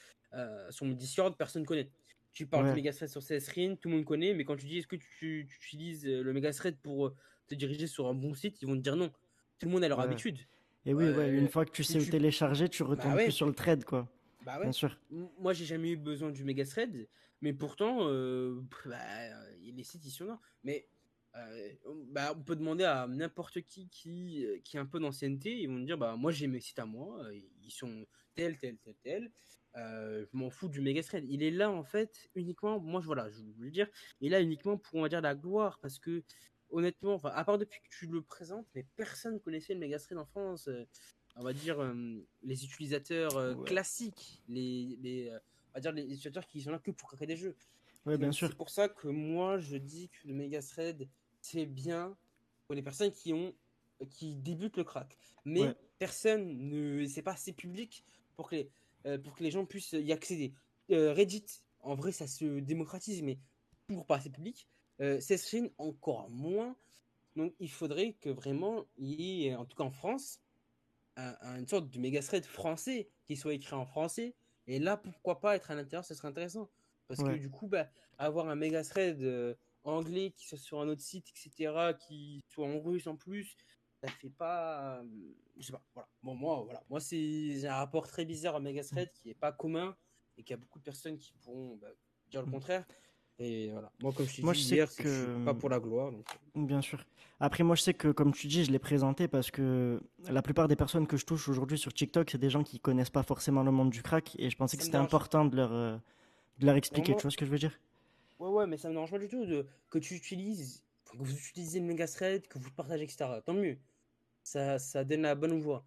sur mon Discord, personne ne connaît. Tu parles du Ouais, méga thread sur CSRIN, tout le monde connaît, mais quand tu dis est-ce que tu utilises le méga thread pour te diriger sur un bon site, ils vont te dire non. Tout le monde a leur ouais. habitude. Et oui, ouais, une Euh, fois que tu si sais où tu... télécharger, tu Bah retournes plus ouais, sur le trade, quoi. bah Bien ouais. sûr. Moi, j'ai jamais eu besoin du méga thread, mais pourtant, les sites, ils sont là. Mais bah, on peut demander à n'importe qui a un peu d'ancienneté, ils vont me dire, bah, moi, j'ai mes sites à moi, ils sont tel, tel, tel, tel. Je m'en fous du méga thread. Il est là, en fait, uniquement, moi, voilà, je veux le dire, il est là uniquement pour, on va dire, la gloire, parce que, honnêtement, enfin, à part depuis que tu le présentes, mais personne connaissait le méga thread en France. On va dire, les utilisateurs Ouais, classiques, on va dire les utilisateurs qui sont là que pour créer des jeux. ouais, Et bien donc, sûr. c'est pour ça que moi, je dis que le Mega Thread, c'est bien pour les personnes qui débutent le crack. Ouais, Mais personne ne, c'est pas assez public pour que les gens puissent y accéder. Reddit, en vrai, ça se démocratise, mais toujours pas assez public. Session, encore moins. Donc, il faudrait que vraiment, il y ait, en tout cas en France, une sorte de méga thread français qui soit écrit en français. Et là, pourquoi pas être à l'intérieur, ce serait intéressant. Parce que ouais. du coup, bah, avoir un méga thread anglais qui soit sur un autre site, etc., qui soit en russe en plus, ça fait pas. Je sais pas. Voilà. Bon, moi, voilà. Moi, j'ai un rapport très bizarre à méga thread qui est pas commun et qu'il y a beaucoup de personnes qui pourront bah, dire le contraire. Et voilà. Moi, comme je t'ai Moi, dit je sais hier, c'est que je suis pas que. pour la gloire. Donc, Bien sûr. Après, moi, je sais que, comme tu dis, je l'ai présenté parce que la plupart des personnes que je touche aujourd'hui sur TikTok, c'est des gens qui connaissent pas forcément le monde du crack et je pensais que ça me c'était dérange. important de leur expliquer. Tu Vraiment, vois ce que je veux dire? ouais, ouais, mais ça me dérange pas du tout que tu utilises, que vous utilisez le méga thread, que vous le partagez, etc. Tant mieux. Ça donne la bonne voie.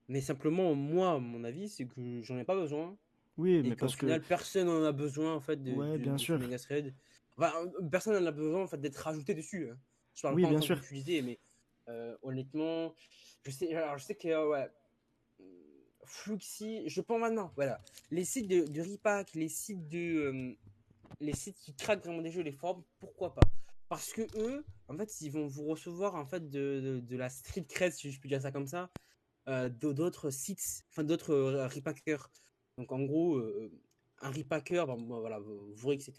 Mais simplement, moi, mon avis, c'est que j'en ai pas besoin Oui, et mais qu'au parce que. final, personne n'en a besoin en fait Ouais, bien de ce sûr. méga thread. Enfin, personne n'en a besoin en fait d'être rajouté dessus, hein. Je parle Oui, pas en bien tant sûr. qu'utiliser, mais honnêtement, je sais que ouais, Fluxy, je pense maintenant, voilà. Les sites de Repack, les sites qui craquent vraiment des jeux, les forums, pourquoi pas? Parce que eux, en fait, ils vont vous recevoir en fait de la street cred, si je puis dire ça comme ça, d'autres sites, enfin d'autres repackers. Donc en gros, un repacker, voilà, vous etc.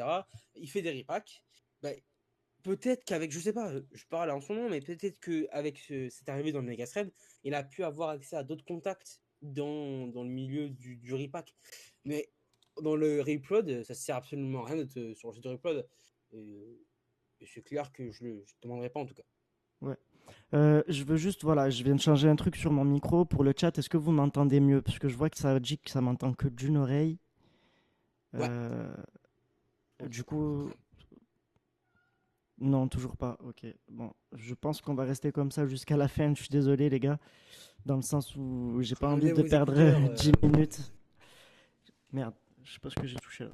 Il fait des repacks. Bah, peut-être qu'avec, je sais pas, je parle en son nom, mais peut-être qu'avec cette arrivée dans le Megathread, il a pu avoir accès à d'autres contacts dans le milieu du repack. Mais dans le reupload, ça sert absolument à rien d'être sur le site de reupload. Et, et c'est clair que je ne demanderai pas en tout cas. Ouais. Je veux juste, voilà, je viens de changer un truc sur mon micro pour le chat. Est-ce que vous m'entendez mieux? Parce que je vois que ça dit que ça m'entend que d'une oreille. Ouais. Euh, Ok. du coup, non, toujours pas. Ok. Bon, je pense qu'on va rester comme ça jusqu'à la fin. Je suis désolé, les gars, dans le sens où j'ai pas envie Enlevez de vos perdre écouteurs. 10 minutes. Merde, je sais pas ce que j'ai touché là.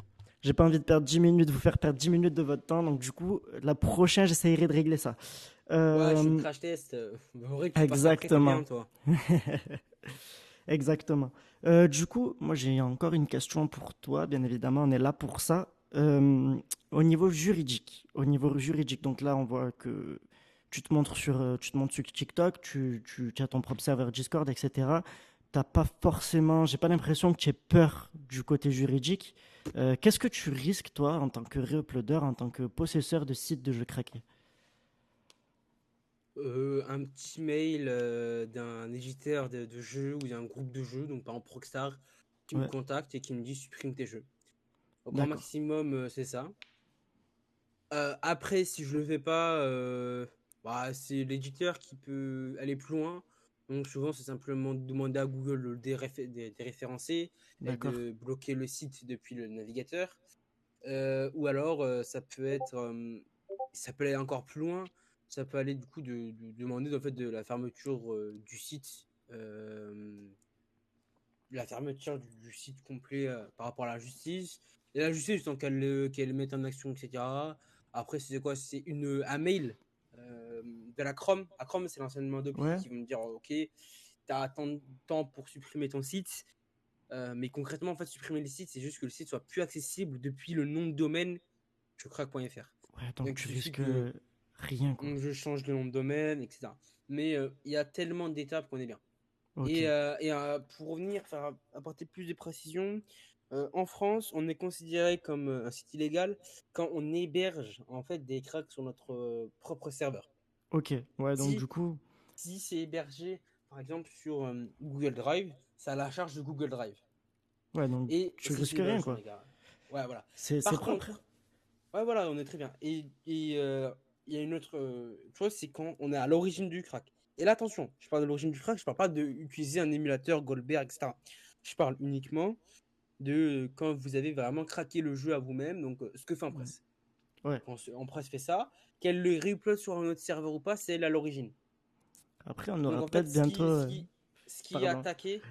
j'ai pas envie de perdre 10 minutes, vous faire perdre 10 minutes de votre temps. Donc, du coup, la prochaine, j'essayerai de régler ça. Ouais, je suis le Euh, crash test. En vrai que tu passes après, t'es bien, exactement. toi. Exactement. Du coup, moi, j'ai encore une question pour toi. Bien évidemment, on est là pour ça. Au niveau juridique, donc là, on voit que tu te montres sur TikTok, tu as ton propre serveur Discord, etc. T'as pas forcément, j'ai pas l'impression que tu aies peur du côté juridique. Qu'est-ce que tu risques, toi, en tant que réuploader, en tant que possesseur de sites de jeux craqués? Un petit mail d'un éditeur de jeux ou d'un groupe de jeux, donc par exemple Rockstar, qui me Ouais, contacte et qui me dit supprime tes jeux. Au grand d'accord. maximum, c'est ça. Après, si je le fais pas, bah, c'est l'éditeur qui peut aller plus loin. Donc souvent, c'est simplement de demander à Google de le déréférencer et D'accord. de bloquer le site depuis le navigateur. Ou alors, ça peut aller encore plus loin. Ça peut aller du coup de demander en fait de la fermeture du site, la fermeture du site complet par rapport à la justice. Et la justice, tant qu'elle mette en action, etc. Après, c'est quoi? C'est un mail de la Chrome. La Chrome, c'est l'anciennement d'OPI Ouais, qui vont me dire, OK, tu as tant de temps pour supprimer ton site. Mais concrètement, en fait, supprimer le site, c'est juste que le site soit plus accessible depuis le nom de domaine jecrack.fr. ouais, donc Donc, il tu suffit risques que rien, quoi. je change le nom de domaine, etc. Mais il y a tellement d'étapes qu'on est bien. Ok, Pour revenir, apporter plus de précisions, en France, on est considéré comme un site illégal quand on héberge en fait des cracks sur notre propre serveur. ok, ouais, donc Si, du coup, si c'est hébergé, par exemple, sur Google Drive, c'est à la charge de Google Drive. ouais, donc Et tu si c'est risques hébergé rien, sur quoi. les gars. Ouais, voilà. C'est Par propre. contre, ouais, voilà, on est très bien. Il y a une autre chose, c'est quand on est à l'origine du crack. Et là, attention, je parle de l'origine du crack, je parle pas d'utiliser un émulateur Goldberg, etc. Je parle uniquement de quand vous avez vraiment craqué le jeu à vous-même, donc ce que fait Ouais, Empress. ouais. Quand Empress fait ça, qu'elle le reupload sur un autre serveur ou pas, c'est elle à l'origine. Après, on Donc aura en fait, peut-être bientôt. ce qui est Pardon, attaqué.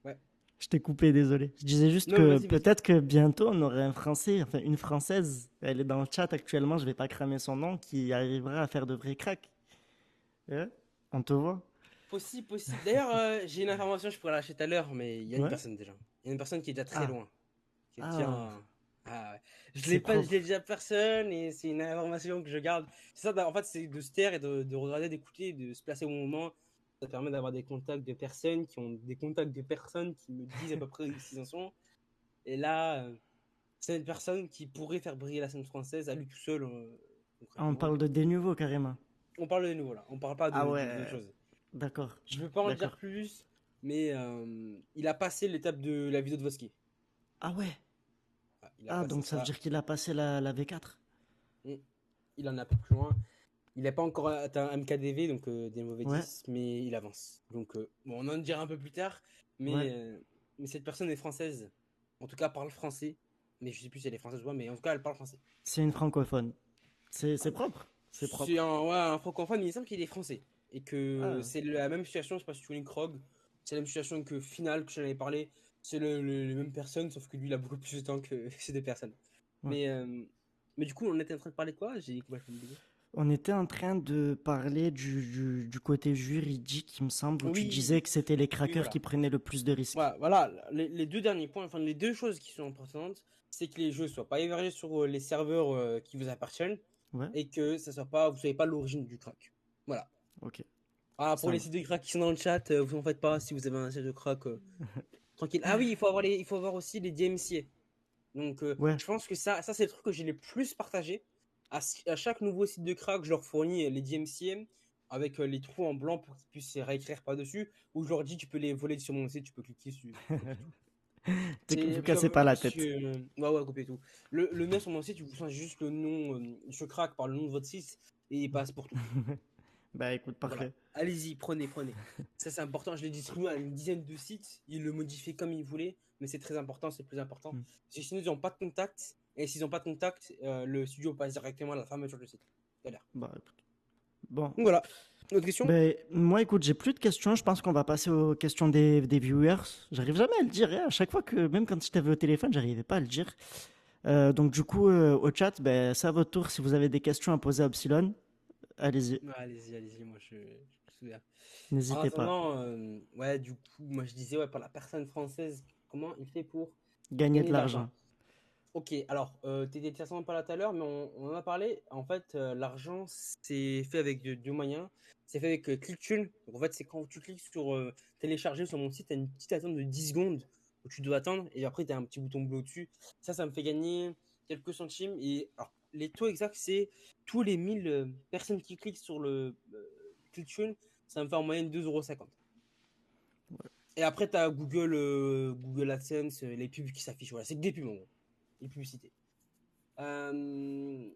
Ouais. je t'ai coupé, désolé. Je disais juste Non, que vas-y, vas-y. peut-être que bientôt on aurait un Français, enfin une Française, elle est dans le chat actuellement, je vais pas cramer son nom, qui arrivera à faire de vrais cracks. Ouais, on te voit. Possible, possible. D'ailleurs, j'ai une information, je pourrais la lâcher tout à l'heure, mais il y a une Ouais. personne déjà. Il y a une personne qui est déjà très Ah, loin. Qui est ah, déjà. Ah, ouais. c'est Je l'ai propre. déjà personne et c'est une information que je garde. C'est ça, en fait, c'est de se taire et de regarder, d'écouter, de se placer au moment. Ça permet d'avoir des contacts de personnes qui ont des contacts de personnes qui me disent à peu près où ils en sont. Et là, c'est une personne qui pourrait faire briller la scène française à lui tout seul, Ah, on concrètement. parle de des nouveaux carrément. On parle de nouveau là, on parle pas Ah d'autres ouais, choses. d'accord, Je veux pas en dire d'accord. plus, mais il a passé l'étape de la vidéo de Voski. Ah ouais. Ah, il a Ah, passé donc ça veut ça. dire qu'il a passé la V4. Mm. Il en a un peu plus loin. Il n'a pas encore atteint MKDV, donc des mauvais Ouais, 10, mais il avance. Donc, bon, on en dira un peu plus tard, ouais. mais cette personne est française. En tout cas, parle français. Mais je sais plus si elle est française ou pas, mais en tout cas, elle parle français. C'est une francophone. C'est propre. C'est C'est propre. un, ouais, un francophone, mais il semble qu'il est français. Et que Ah, c'est la même situation, je sais pas si tu connais Krog, c'est la même situation que Final, que j'en avais parlé. C'est les mêmes personnes, sauf que lui, il a beaucoup plus de temps que ces deux personnes. ouais. Mais, euh, mais du coup, on était en train de parler de quoi? J'ai complètement oublié. On était en train de parler du côté juridique, il me semble, où tu disais Oui, que c'était les oui, craqueurs qui voilà. prenaient le plus de risques. Voilà, les deux derniers points, enfin les deux choses qui sont importantes, c'est que les jeux soient pas hébergés sur les serveurs qui vous appartiennent Ouais, et que ça soit pas, vous savez pas l'origine du crack. Voilà. ok, Ah, pour ça les marche. sites de crack qui sont dans le chat, vous en faites pas si vous avez un site de crack tranquille. Ah oui, il faut avoir aussi les DMCA. Donc Ouais, je pense que ça c'est le truc que j'ai le plus partagé. À chaque nouveau site de crack, je leur fournis les DMCA avec les trous en blanc pour qu'ils puissent réécrire par-dessus. Ou je leur dis tu peux les voler sur mon site, tu peux cliquer sur copier tout. vous C'est cassez pas la parce tête. que ouais ouais copier tout. Le mien sur mon site, vous changez juste le nom, je craque par le nom de votre site et il passe pour tout. Bah écoute, Donc voilà, parfait. allez-y, prenez. Ça c'est important, je l'ai distribué à une dizaine de sites, ils le modifient comme ils voulaient, mais c'est très important, c'est le plus important. Hmm. Parce que sinon ils n'ont pas de contact, et s'ils n'ont pas de contact, le studio passe directement à la fermeture du site. Galère. Bah écoute. Bon, Donc voilà, autre question? ben moi écoute, j'ai plus de questions, je pense qu'on va passer aux questions des viewers. J'arrive jamais à le dire, hein. À chaque fois que, même quand je t'avais au téléphone, j'arrivais pas à le dire. Donc du coup, au chat, ben, c'est à votre tour. Si vous avez des questions à poser à Epsilon, allez-y, Ouais, allez-y, allez-y, moi je me souviens. En n'hésitez pas. attendant, ouais, du coup, moi je disais, ouais, pour la personne française, comment il fait pour Gagner de gagner de l'argent? l'argent. Ok, alors, t'étais certainement pas là tout à l'heure, mais on en a parlé. En fait, l'argent, c'est fait avec deux moyens. C'est fait avec ClickTune. Donc, en fait, c'est quand tu cliques sur télécharger sur mon site, tu as une petite attente de 10 secondes où tu dois attendre. Et après, tu as un petit bouton bleu au-dessus. Ça me fait gagner quelques centimes. Et alors, les taux exacts, c'est tous les 1000 personnes qui cliquent sur le ClickTune, ça me fait en moyenne 2,50 €. Et après, tu as Google, Google AdSense, les pubs qui s'affichent. Voilà, c'est que des pubs en gros, les publicités. Euh,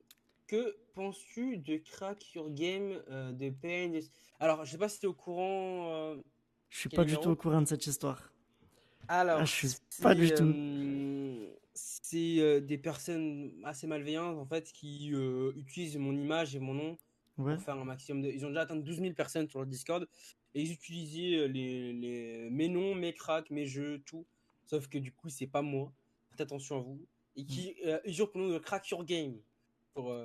que penses-tu de Crack Your Game de Pain? Alors, je sais pas si tu es au courant, Je suis quel pas du tout au numéro. courant de cette histoire. Ah, Alors, je suis pas du tout. c'est des personnes assez malveillantes en fait qui utilisent mon image et mon nom Ouais, pour faire un maximum de. Ils ont déjà atteint 12 000 personnes sur le Discord et ils utilisaient mes noms, mes cracks, mes jeux, tout. Sauf que du coup, c'est pas moi. Faites attention à vous. Et mm, qui usurpent pour nous de Crack Your Game pour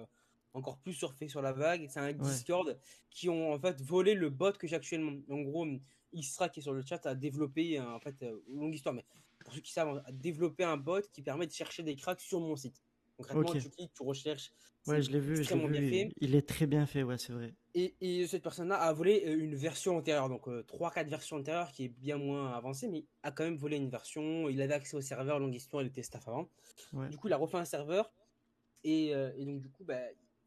encore plus surfer sur la vague. C'est un ouais, Discord qui ont en fait volé le bot que j'ai actuellement. En gros, Isra qui est sur le chat a développé en fait longue histoire, mais pour ceux qui savent, a développé un bot qui permet de chercher des cracks sur mon site. Concrètement, ok. tu cliques, tu recherches, Ouais, c'est je l'ai extrêmement bien vu. fait. Il est très bien fait, ouais, c'est vrai. Et cette personne-là a volé une version antérieure, donc 3-4 versions antérieures qui est bien moins avancée, mais a quand même volé une version. Il avait accès au serveur, longue histoire, il était staff avant. Ouais, Du coup, il a refait un serveur, et donc, du coup, bah,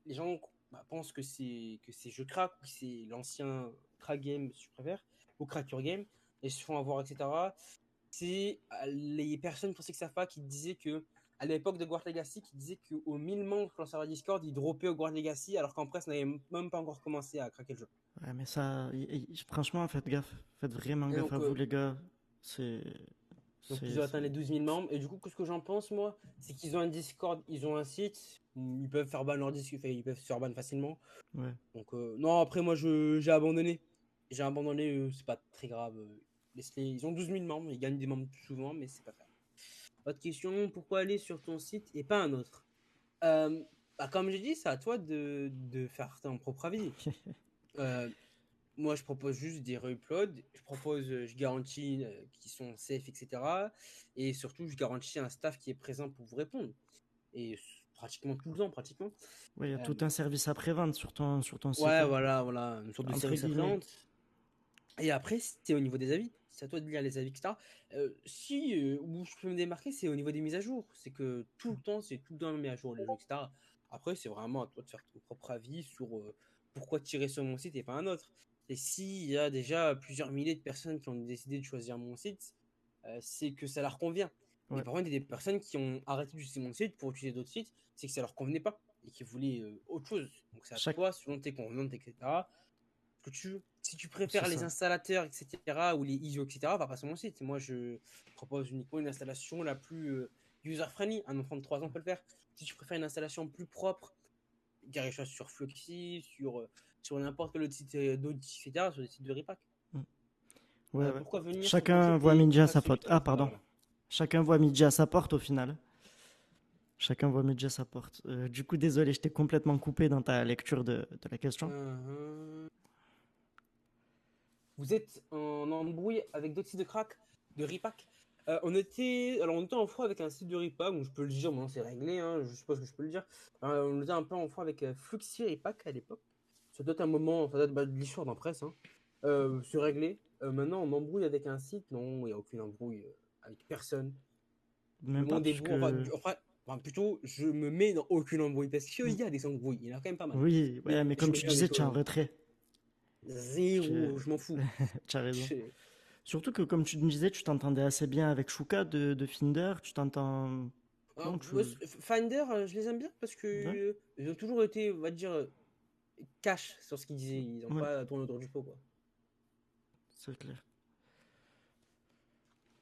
les gens pensent que c'est je crack, ou que c'est l'ancien crack game, si je préfère, ou crack your game, et se font avoir, etc. C'est les personnes pour ceux qui savent pas qui disaient que à l'époque de Guard Legacy qui disaient qu'aux 1000 membres sur le serveur Discord ils droppaient au Guard Legacy alors qu'en presse n'avait même pas encore commencé à craquer le jeu. ouais, mais ça, franchement, faites gaffe. Faites vraiment Et gaffe à donc, vous, les gars. C'est, ils ont atteint les c'est... 12 000 membres et du coup ce que j'en pense moi c'est qu'ils ont un Discord, ils ont un site où ils peuvent faire ban leur disque, ils peuvent se faire ban facilement. Ouais. Donc non, après moi j'ai abandonné. J'ai abandonné, c'est pas très grave. Ils ont 12 000 membres, ils gagnent des membres plus souvent mais c'est pas grave. Autre question, pourquoi aller sur ton site et pas un autre? Euh, Comme j'ai dit, c'est à toi de faire ton propre avis. Euh, Moi, je propose juste des re-uploads. Je garantis qu'ils sont safe, etc. Et surtout, je garantis un staff qui est présent pour vous répondre. Et pratiquement tout le temps, pratiquement. Ouais, il y a Euh, tout un service après-vente sur ton site, ouais, hein, voilà, une sorte de entre service guillemets. après-vente. Et après, c'est au niveau des avis. C'est à toi de lire les avis, etc. Si, où je peux me démarquer, c'est au niveau des mises à jour. C'est que tout le temps, c'est tout le temps mis à jour les jeux, etc. Après, c'est vraiment à toi de faire ton propre avis sur pourquoi tirer sur mon site et pas un autre. Et s'il y a déjà plusieurs milliers de personnes qui ont décidé de choisir mon site, c'est que ça leur convient. Mais Ouais, par contre, il y a des personnes qui ont arrêté d'utiliser mon site pour utiliser d'autres sites, c'est que ça leur convenait pas et qui voulaient autre chose. Donc c'est à chaque, toi, selon tes convenances, etc., que tu veux. Si tu c'est préfères les ça. installateurs, etc., ou les ISO, etc., va pas sur mon site. Moi, je propose uniquement une installation la plus user-friendly. Un enfant de 3 ans peut le faire. Si tu préfères une installation plus propre, dirige sur Fluxy, sur n'importe quel autre site d'Audi, etc., sur des sites de Repack. Mm. Ouais, ouais. Pourquoi venir sur ton Chacun site voit et midi à pas sa celui porte. qui Ah, voilà, pardon. voilà. Chacun voit midi à sa porte au final. Chacun voit midi à sa porte. Du coup, désolé, je t'ai complètement coupé dans ta lecture de la question. Euh, Vous êtes en embrouille avec d'autres sites de crack, de Repack. On était en froid avec un site de Repack, donc je peux le dire, bon, c'est réglé, hein, je suppose que je peux le dire. On était un peu en froid avec Fluxy Repack à l'époque. Ça date un moment, ça date de l'histoire d'un presse, hein. C'est réglé. Maintenant, on embrouille avec un site, non, il n'y a aucune embrouille avec personne. Le Même pas monde est parce beau, que... plutôt, je me mets dans aucune embrouille, parce qu'il y a des embrouilles, il y en a quand même pas mal. Oui, ouais, Mais mais je comme me tu mets dans des disais, tu es en choses. retrait. Tu Zéro, je m'en fous. as raison. Surtout que, comme tu me disais, tu t'entendais assez bien avec Shuka de Finder. Tu t'entends... Non, tu... Finder, je les aime bien parce que Ouais, ils ont toujours été, on va dire, cash sur ce qu'ils disaient. Ils n'ont ouais, pas tourné autour du pot, quoi. c'est clair.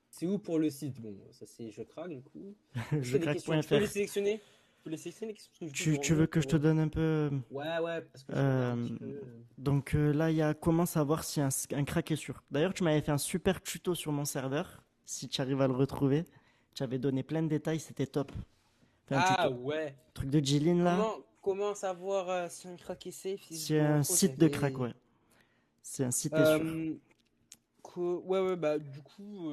C'est où pour le site? Bon, ça c'est je craque du coup. Est-ce qu'il y a des questions? Tu peux les Jecrack.fr. sélectionner? Tu peux les sélectionner les questions parce que du coup je Tu veux remonte que je te pour. donne un peu... Ouais, ouais, parce que je regarde un euh, petit peu. donc là, il y a comment savoir si un crack est sûr. D'ailleurs, tu m'avais fait un super tuto sur mon serveur. Si tu arrives à le retrouver, tu avais donné plein de détails, c'était top. Enfin, Ah ouais. truc de Jilin là. Comment savoir si un crack est safe, si je C'est me un retrouve site de crack, avec... ouais. C'est un site, est sûr. Euh, ouais, bah du coup,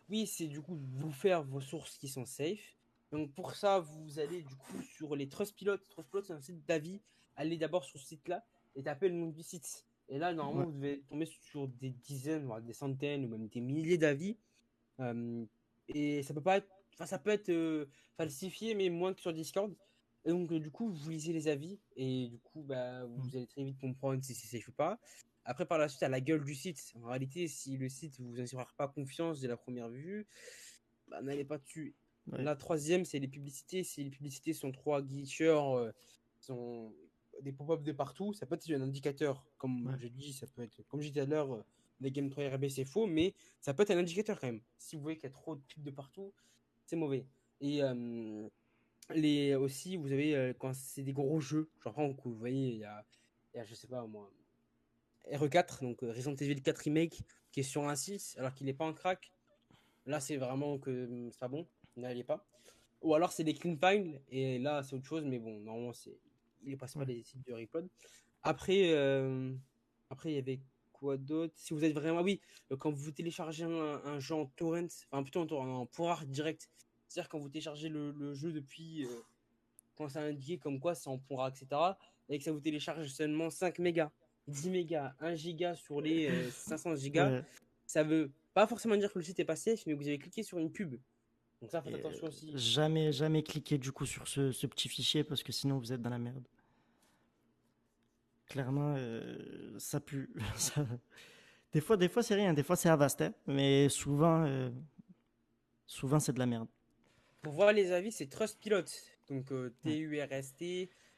oui, c'est du coup vous faire vos sources qui sont safe. Donc pour ça, vous allez du coup sur les Trustpilot. Trustpilot, c'est un site d'avis. Allez d'abord sur ce site-là et tapez le nom du site. Et là, normalement, Ouais, vous devez tomber sur des dizaines, voire des centaines ou même des milliers d'avis. Euh, et ça peut pas être, enfin, ça peut être falsifié, mais moins que sur Discord. Et donc, du coup, vous lisez les avis et du coup, bah, vous allez très vite comprendre si c'est safe ou pas. Après, par la suite, à la gueule du site. En réalité, si le site vous inspire pas confiance dès la première vue, bah, n'allez pas dessus. ouais. La troisième, c'est les publicités. Si les publicités sont trop aguicheurs, sont des pop-up de partout, ça peut être un indicateur. Comme Ouais. j'ai dit, ça peut être, comme j'ai dit tout à l'heure, les Game 3 RB, c'est faux, mais ça peut être un indicateur quand même. Si vous voyez qu'il y a trop de pubs de partout, c'est mauvais. Et aussi, vous avez, quand c'est des gros jeux, genre, par exemple, vous voyez, il y a, je sais pas moi, RE4, donc Resident Evil 4 Remake, qui est sur un 6, alors qu'il n'est pas en crack. Là, c'est vraiment que c'est pas bon, n'allez pas. Ou alors, c'est des clean files, et là, c'est autre chose, mais bon, normalement, il ne passe pas Ouais. les sites de Replod. Après, après, il y avait quoi d'autre? Si vous êtes vraiment, oui, quand vous téléchargez un jeu en torrent, enfin plutôt en torrent, en ProRAR direct, c'est-à-dire quand vous téléchargez le jeu depuis, quand c'est indiqué comme quoi c'est en ProRAR, etc., et que ça vous télécharge seulement 5 mégas, 10 mégas, 1 giga sur les 500 gigas, Ouais. ça veut pas forcément dire que le site est pas safe, mais que vous avez cliqué sur une pub. Donc ça, faites Et attention aussi. jamais, jamais cliquer du coup sur ce petit fichier parce que sinon vous êtes dans la merde. Clairement, ça pue. Ça- des fois c'est rien, des fois c'est Avast, hein, mais souvent, souvent c'est de la merde. Pour voir les avis, c'est Trustpilot. Donc Ouais.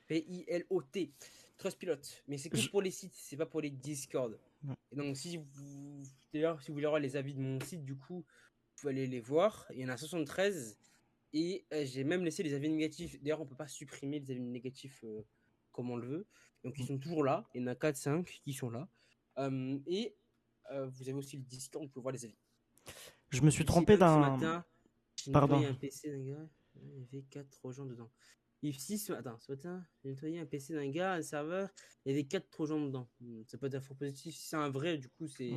Trustpilot. Trustpilot. Mais c'est que Je- pour les sites, c'est pas pour les Discord. ouais. Et donc d'ailleurs, si vous voulez voir les avis de mon site, du coup, vous pouvez aller les voir. Il y en a 73. Et j'ai même laissé les avis négatifs. D'ailleurs, on peut pas supprimer les avis négatifs comme on le veut. Donc ils sont toujours là. Il y en a 4-5 qui sont là. Et vous avez aussi le Discord, vous pouvez voir les avis. Je me suis Ici, trompé même ce dans. matin, j'ai Pardon. nettoyé un PC d'un gars. Il y avait 4 gens dedans. Ici, ce matin, j'ai nettoyé un PC d'un gars, un serveur. Il y avait 4 trojans dedans. Ça peut être un faux positif. Si c'est un vrai, du coup, Ouais.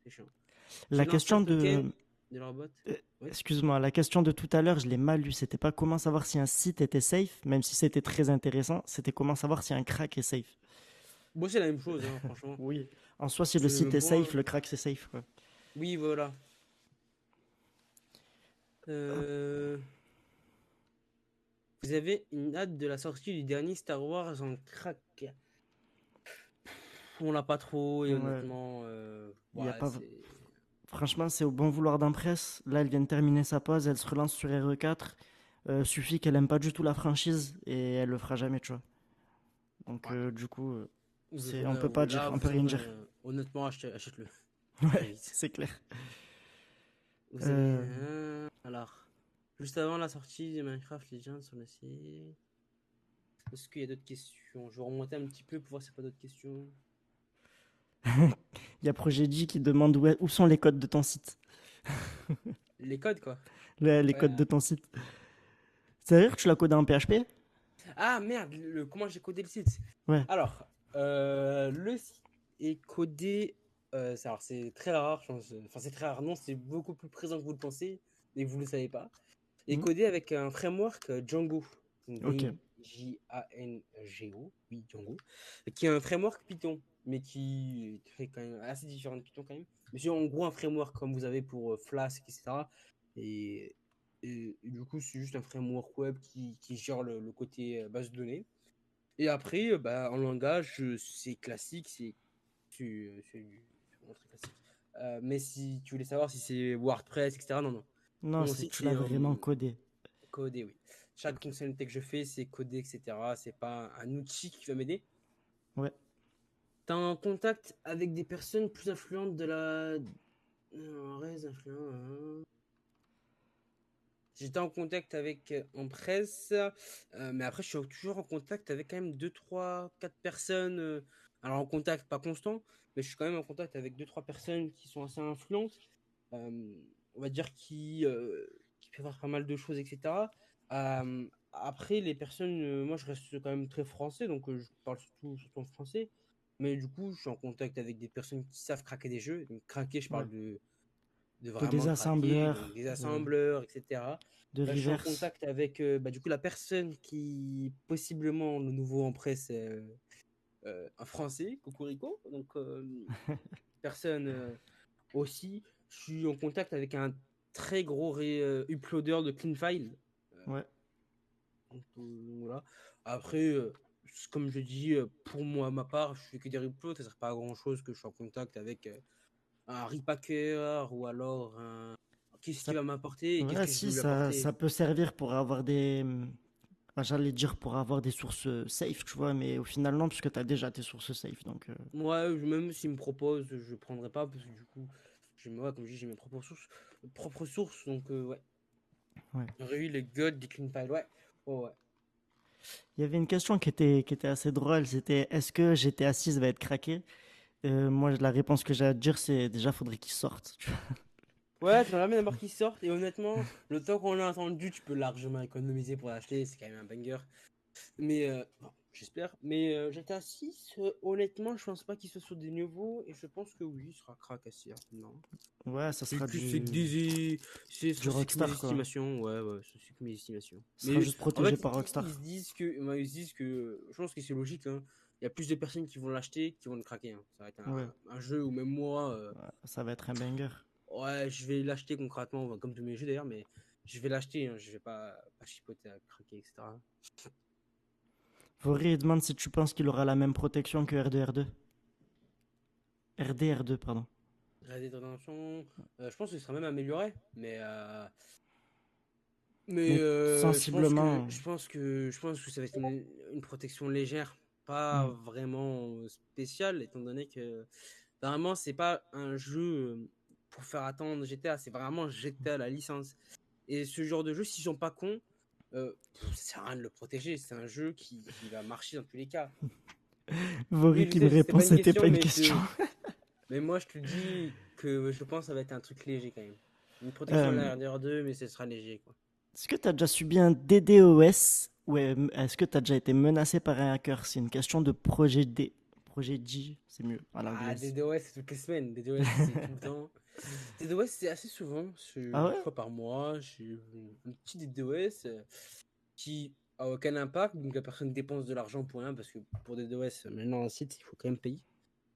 c'est chiant. La J'ai lancé un question token de. de leur bot. Oui. Excuse-moi, la question de tout à l'heure, je l'ai mal lu. C'était pas comment savoir si un site était safe, même si c'était très intéressant. C'était comment savoir si un crack est safe. Bon, c'est la même chose, hein, franchement. Oui. En soi, si le C'est le site même est point, safe, hein. le crack c'est safe, quoi. Oui, voilà. Euh, Vous avez une date de la sortie du dernier Star Wars en crack? On l'a pas trop, et Ouais. honnêtement, Il y a ouais, pas. c'est. Franchement, c'est au bon vouloir d'Empress. Là, elle vient de terminer sa pause, elle se relance sur RE4. Suffit qu'elle aime pas du tout la franchise et elle le fera jamais, tu vois. Donc, Ouais. du coup, on peut pas dire, Là, on peut rien dire. honnêtement, achète-le. Très Ouais, vite. c'est clair. Vous avez. Euh, Alors, juste avant la sortie de Minecraft Legends sur le site. Est-ce qu'il y a d'autres questions? Je vais remonter un petit peu pour voir s'il n'y a pas d'autres questions. Il y a Projet J qui demande où sont les codes de ton site. Les codes, quoi. Les Ouais. codes de ton site. C'est-à-dire que tu l'as codé en PHP? Ah merde, comment j'ai codé le site? Ouais. Alors, le site est codé. Alors, c'est très rare, je pense. Enfin, c'est très rare, non, c'est beaucoup plus présent que vous le pensez, mais vous ne le savez pas. Est Hmm. codé avec un framework Django. Ok. Django, oui, Django. Qui est un framework Python, mais qui est quand même assez différent de Python quand même. Mais c'est en gros un framework comme vous avez pour Flask, etc. Et, et du coup, c'est juste un framework web qui gère le côté base de données. Et après, bah, en langage, c'est classique, c'est vraiment très classique. Mais si tu voulais savoir si c'est WordPress, etc., non, non. Non, Mon c'est site, tu c'est l'as vraiment codé. codé, oui. Chaque Ok. fonctionnalité que je fais, c'est codé, etc. C'est pas un outil qui va m'aider. Ouais. T'es en contact avec des personnes plus influentes de la. Reste influent, hein. J'étais en contact avec en presse, mais après je suis toujours en contact avec quand même 2 3 4 personnes. Alors en contact pas constant, mais je suis quand même en contact avec 2 3 personnes qui sont assez influentes. On va dire qui peuvent faire pas mal de choses, etc. après, les personnes, moi je reste quand même très français, donc je parle surtout en français. Mais du coup, je suis en contact avec des personnes qui savent craquer des jeux. Donc, craquer, je Ouais. parle de De vraiment craquer, donc désassembleur, des assembleurs, etc. de Là, je suis en reverse. contact avec du coup la personne qui possiblement le nouveau en presse, un français, Cocorico. Donc, personne aussi. Je suis en contact avec un très gros uploader de clean file. Euh, Ouais. voilà. Après, comme je dis, pour moi, ma part, je fais que des uploads, ça sert pas à grand chose que je suis en contact avec un repacker ou alors un. Qu'est-ce qui Ça, va m'apporter et qu'est-ce ouais, que je si, veux lui ça apporter. peut servir pour avoir enfin, j'allais dire pour avoir des sources safe, tu vois, mais au final, non, puisque tu as déjà tes sources safe. Donc, Moi, même s'il me propose, je prendrai pas parce que du coup, ouais, comme je dis, j'ai mes propres sources. Donc, ouais. ouais. J'aurais eu les gods des clean files, ouais. Oh, ouais. Il y avait une question qui était assez drôle. C'était est-ce que GTA 6 va être craqué? Moi, la réponse que j'ai à te dire, c'est déjà, faudrait qu'il sorte. Tu vois. Ouais, j'aimerais bien d'abord qu'ils sortent. Et honnêtement, le temps qu'on l'a attendu, tu peux largement économiser pour l'acheter. C'est quand même un banger. Mais bon, j'espère. Mais GTA 6, honnêtement, je pense pas qu'il soit sur des niveaux. Et je pense que oui, il sera crack assez rapidement. Ouais, ça C'est sera que c'est que des. du C'est que mes Rockstar, quoi. estimations. Ouais, ouais, c'est que mes estimations. Ça sera Mais juste en protégé fait, par ils Rockstar. se disent que. Ouais, ils se disent que. Je pense que c'est logique, hein. Il y a plus de personnes qui vont l'acheter qui vont le craquer, hein. Ça va être Ouais, un jeu où même moi. ouais, ça va être un banger. Ouais, je vais l'acheter concrètement, comme tous mes jeux d'ailleurs, mais je vais l'acheter, hein, je vais pas chipoter à craquer, etc. Vori demande si tu penses qu'il aura la même protection que R2R2. RDR2, pardon. Red Dead Redemption, je pense qu'il sera même amélioré, mais Mais sensiblement, je pense que ça va être une protection légère, pas hmm, vraiment spéciale, étant donné que vraiment c'est pas un jeu pour faire attendre GTA, c'est vraiment GTA la licence. Et ce genre de jeu, s'ils sont pas cons, ça sert à rien de le protéger. C'est un jeu qui va marcher dans tous les cas. Vori Oui, je qui me sais, c'était répond, pas une c'était pas question, une question. mais moi je te dis que je pense que ça va être un truc léger quand même. Une protection à Euh, l'arrière 2, mais ce sera léger quoi. Est-ce que tu as déjà subi un DDoS ou est-ce que tu as déjà été menacé par un hacker? C'est une question de projet D. Projet G, c'est mieux à Ah, l'anglaise. DDoS, c'est toutes les semaines. DDoS, c'est tout le temps. DDoS, c'est assez souvent. C'est Ah une ouais? fois par mois. J'ai un petit DDoS qui a aucun impact. Donc la personne dépense de l'argent pour rien parce que pour DDoS, maintenant un site, il faut quand même payer.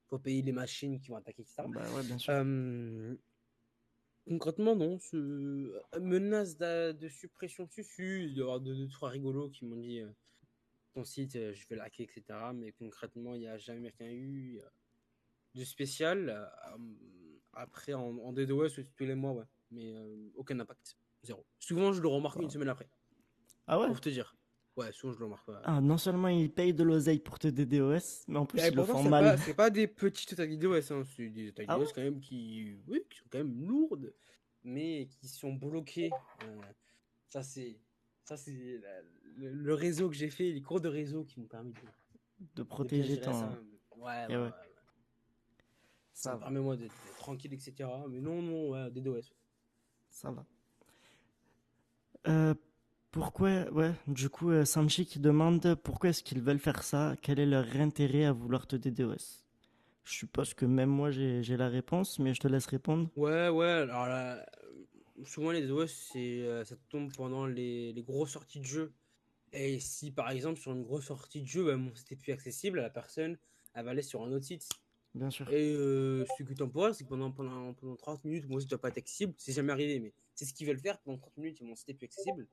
Il faut payer les machines qui vont attaquer, etc. Bah ouais, bien sûr. Euh, Concrètement, non. Menace de suppression dessus. Il doit y avoir deux, trois rigolos qui m'ont dit ton site, je vais le hacker, etc. Mais concrètement, il n'y a jamais rien eu de spécial. Après, en DDoS, tous les mois, ouais. Mais aucun impact. Zéro. Souvent, je le remarque une Bah, semaine après. ah ouais? Pour te dire. Ouais, souvent, je le remarque pas. Ah, non seulement ils payent de l'oseille pour te DDoS, mais en plus Et ils le pourtant, font mal. c'est pas des petites attaques DDoS, hein. C'est des attaques Ah DDoS ouais? quand même oui, qui sont quand même lourdes, mais qui sont bloquées. Ça, c'est, c'est le réseau que j'ai fait, les cours de réseau qui m'ont permis De de bien protéger gérer ça. ton. Ouais, ouais, Et ouais, ouais. Ça ça me va, permet, moi, d'être tranquille, etc. Mais non, non, ouais, DDoS. ça va. Euh, Pourquoi, ouais, du coup, Sanchi qui demande pourquoi est-ce qu'ils veulent faire ça? Quel est leur intérêt à vouloir te DDoS? Je suppose que même moi j'ai la réponse, mais je te laisse répondre. Ouais, ouais, alors là, souvent les DDoS, ça tombe pendant les grosses sorties de jeu. Et si par exemple sur une grosse sortie de jeu, bah, c'était plus accessible, la personne elle va aller sur un autre site. Bien sûr. Et ce qui est temporaire, c'est que pendant 30 minutes, mon site ne doit pas être accessible. C'est jamais arrivé, mais c'est ce qu'ils veulent faire. Pendant 30 minutes, mon site est plus accessible.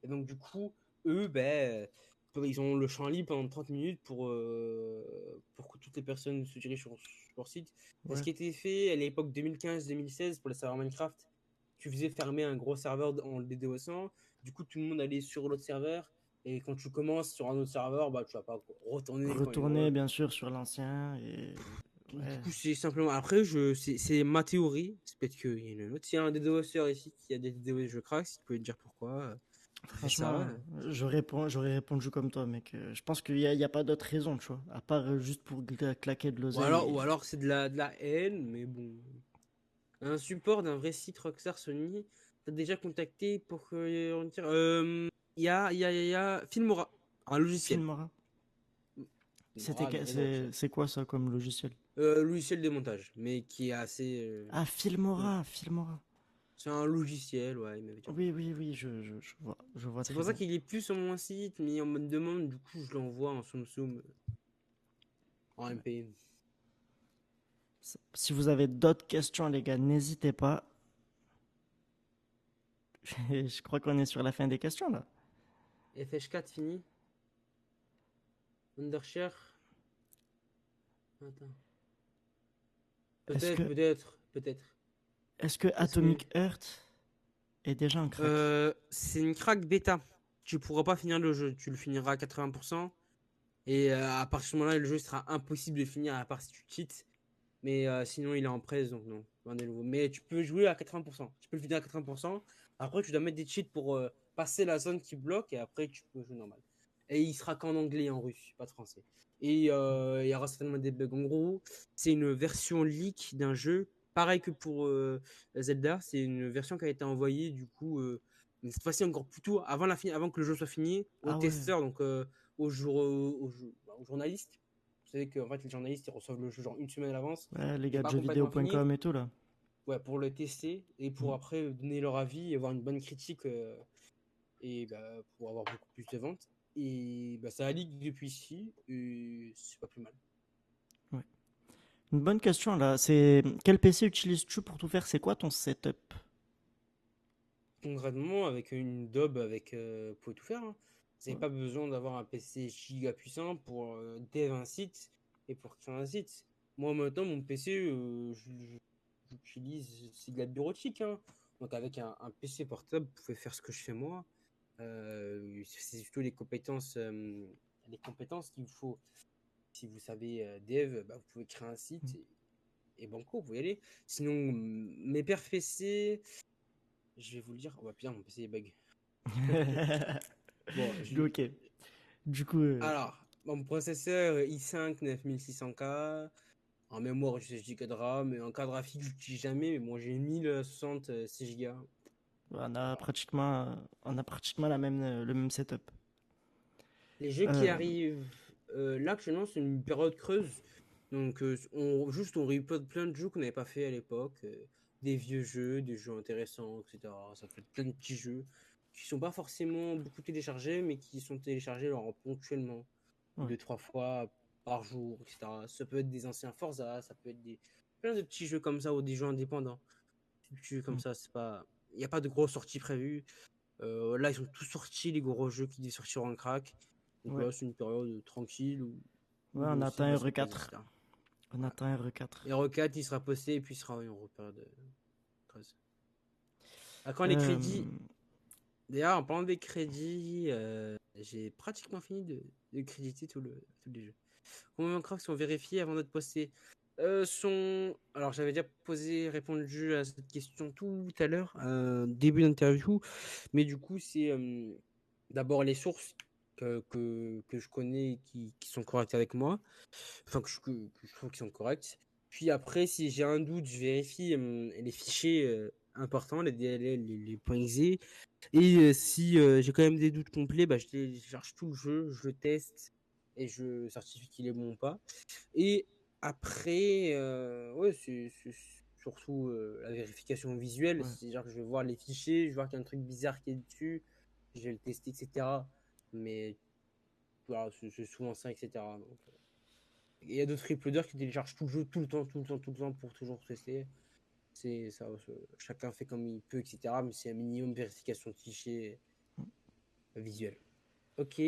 Et donc du coup, eux, ben, ils ont le champ libre pendant 30 minutes pour que toutes les personnes se dirigent sur leur site. C'est ce Ouais. qui a été fait à l'époque 2015-2016 pour les serveurs Minecraft. Tu faisais fermer un gros serveur en le DDoSant. Du coup, tout le monde allait sur l'autre serveur. Et quand tu commences sur un autre serveur, bah, tu vas pas retourner quand il y Retourner aura. bien sûr sur l'ancien et Du ouais, coup, c'est simplement. Après, c'est ma théorie. C'est peut-être qu'il y en a un autre. S'il y a un DDoSer ici qui a des DDoS, je craque. Si tu pouvez te dire pourquoi, il fait ça. franchement, j'aurais répondu comme toi, mec. Je pense qu'il y a pas d'autre raison, tu vois, à part juste pour claquer de l'oseille. Ou alors c'est de la haine, mais bon. Un support d'un vrai site Rockstar Sony, t'as déjà contacté pour dire. il y a Filmora, un logiciel. Filmora. Filmora, mais rien de C'est original. c'est quoi ça comme logiciel? Logiciel de montage, mais qui est assez. Ah, Ouais. Filmora, Filmora. C'est un logiciel, ouais, il m'avait dit. Oui, oui, oui, je vois C'est très pour ça bien. qu'il est plus sur mon site, mais on me demande, du coup, je l'envoie en Soum Soum, en MP. Si vous avez d'autres questions, les gars, n'hésitez pas. Je crois qu'on est sur la fin des questions là. FH4 fini. Undershare. Attends. Est-ce Peut-être, que, peut-être, peut-être. est-ce que Est-ce que. Atomic Heart est déjà un crack? C'est une crack bêta. Tu pourras pas finir le jeu. Tu le finiras à 80%. Et à partir de ce moment-là, le jeu sera impossible de finir à part si tu cheats. Mais sinon, il est en presse, donc non. Rien de nouveau. Mais tu peux jouer à 80%. Tu peux le finir à 80%. Après, tu dois mettre des cheats pour passer la zone qui bloque. Et après, tu peux jouer normal. Et il sera qu'en anglais et en russe, pas de français. Et il y aura certainement des bugs. En gros, c'est une version leak d'un jeu. Pareil que pour Zelda. C'est une version qui a été envoyée, du coup, mais cette fois-ci encore plus tôt, avant que le jeu soit fini, aux Ah ouais, testeurs, donc aux journalistes. Vous savez que en fait, les journalistes ils reçoivent le jeu genre une semaine à l'avance. ouais, les Il n'est gars de pas complètement fini. jeuxvideo.com et tout là. Ouais, pour le tester et pour Mm. après donner leur avis et avoir une bonne critique et bah, pour avoir beaucoup plus de ventes. Et bah, ça a leak depuis ici et c'est pas plus mal. Ouais. Une bonne question là, c'est quel PC utilises-tu pour tout faire? C'est quoi ton setup? Concrètement, avec une DOB, vous pouvez tout faire, hein. Vous n'avez Ouais. pas besoin d'avoir un PC giga puissant pour dev un site et pour créer un site. Moi, maintenant, mon PC, j'utilise, c'est de la bureautique, hein. Donc, avec un PC portable, vous pouvez faire ce que je fais moi. C'est surtout les compétences qu'il vous faut. Si vous savez dev, bah, vous pouvez créer un site et banco, vous pouvez y aller. Sinon, mes perfs PC, je vais vous le dire. Oh, bah, putain, mon PC est bug. Bon, Ok. Du coup, alors, mon processeur i5 9600K, en mémoire je 16 Go de RAM, et en carte graphique je l'utilise jamais, mais bon, j'ai 1066 Go. on Ça a va. pratiquement, on a pratiquement le même setup. Les jeux qui Euh, arrivent là actuellement, c'est une période creuse. Donc, on repote plein de jeux qu'on n'avait pas fait à l'époque. Des vieux jeux, des jeux intéressants, etc. Ça fait plein de petits jeux qui sont pas forcément beaucoup téléchargés, mais qui sont téléchargés alors, ponctuellement. ouais. 2-3 fois par jour, etc. Ça peut être des anciens Forza, ça peut être plein de petits jeux comme ça ou des jeux indépendants. Des petits jeux comme Mm. ça, c'est pas. Il n'y a pas de grosses sorties prévues. Là, ils sont tous sortis, les gros jeux qui devaient sortir en crack. Donc Ouais. là, c'est une période tranquille où Ouais, on c'est attend de la synthèse, RE4. etc. On Voilà. attend RE4. Et Rocket, il sera posté et puis il sera en repériode creuse. Ah, quand les Euh, crédits. D'ailleurs, en parlant des crédits, j'ai pratiquement fini de créditer tous les jeux. Combien de craques sont vérifiés avant d'être postés? Alors, j'avais déjà répondu à cette question tout à l'heure, début d'interview, mais du coup, c'est d'abord les sources que je connais et qui sont correctes avec moi, enfin, que je trouve qui sont correctes. Puis après, si j'ai un doute, je vérifie les fichiers importants, les DLL, les points .exe. Et si j'ai quand même des doutes complets, bah, je télécharge tout le jeu, je le teste et je certifie qu'il est bon ou pas. Et après, ouais, c'est surtout la vérification visuelle. ouais. C'est-à-dire que je vais voir les fichiers, je vais voir qu'il y a un truc bizarre qui est dessus, je vais le tester, etc. Mais voilà, c'est souvent ça, etc. Donc, il y a d'autres freeloaders qui téléchargent tout le jeu tout le temps, tout le temps, tout le temps pour toujours tester. C'est ça, chacun fait comme il peut, etc. Mais c'est un minimum de vérification de fichiers visuel. Ok,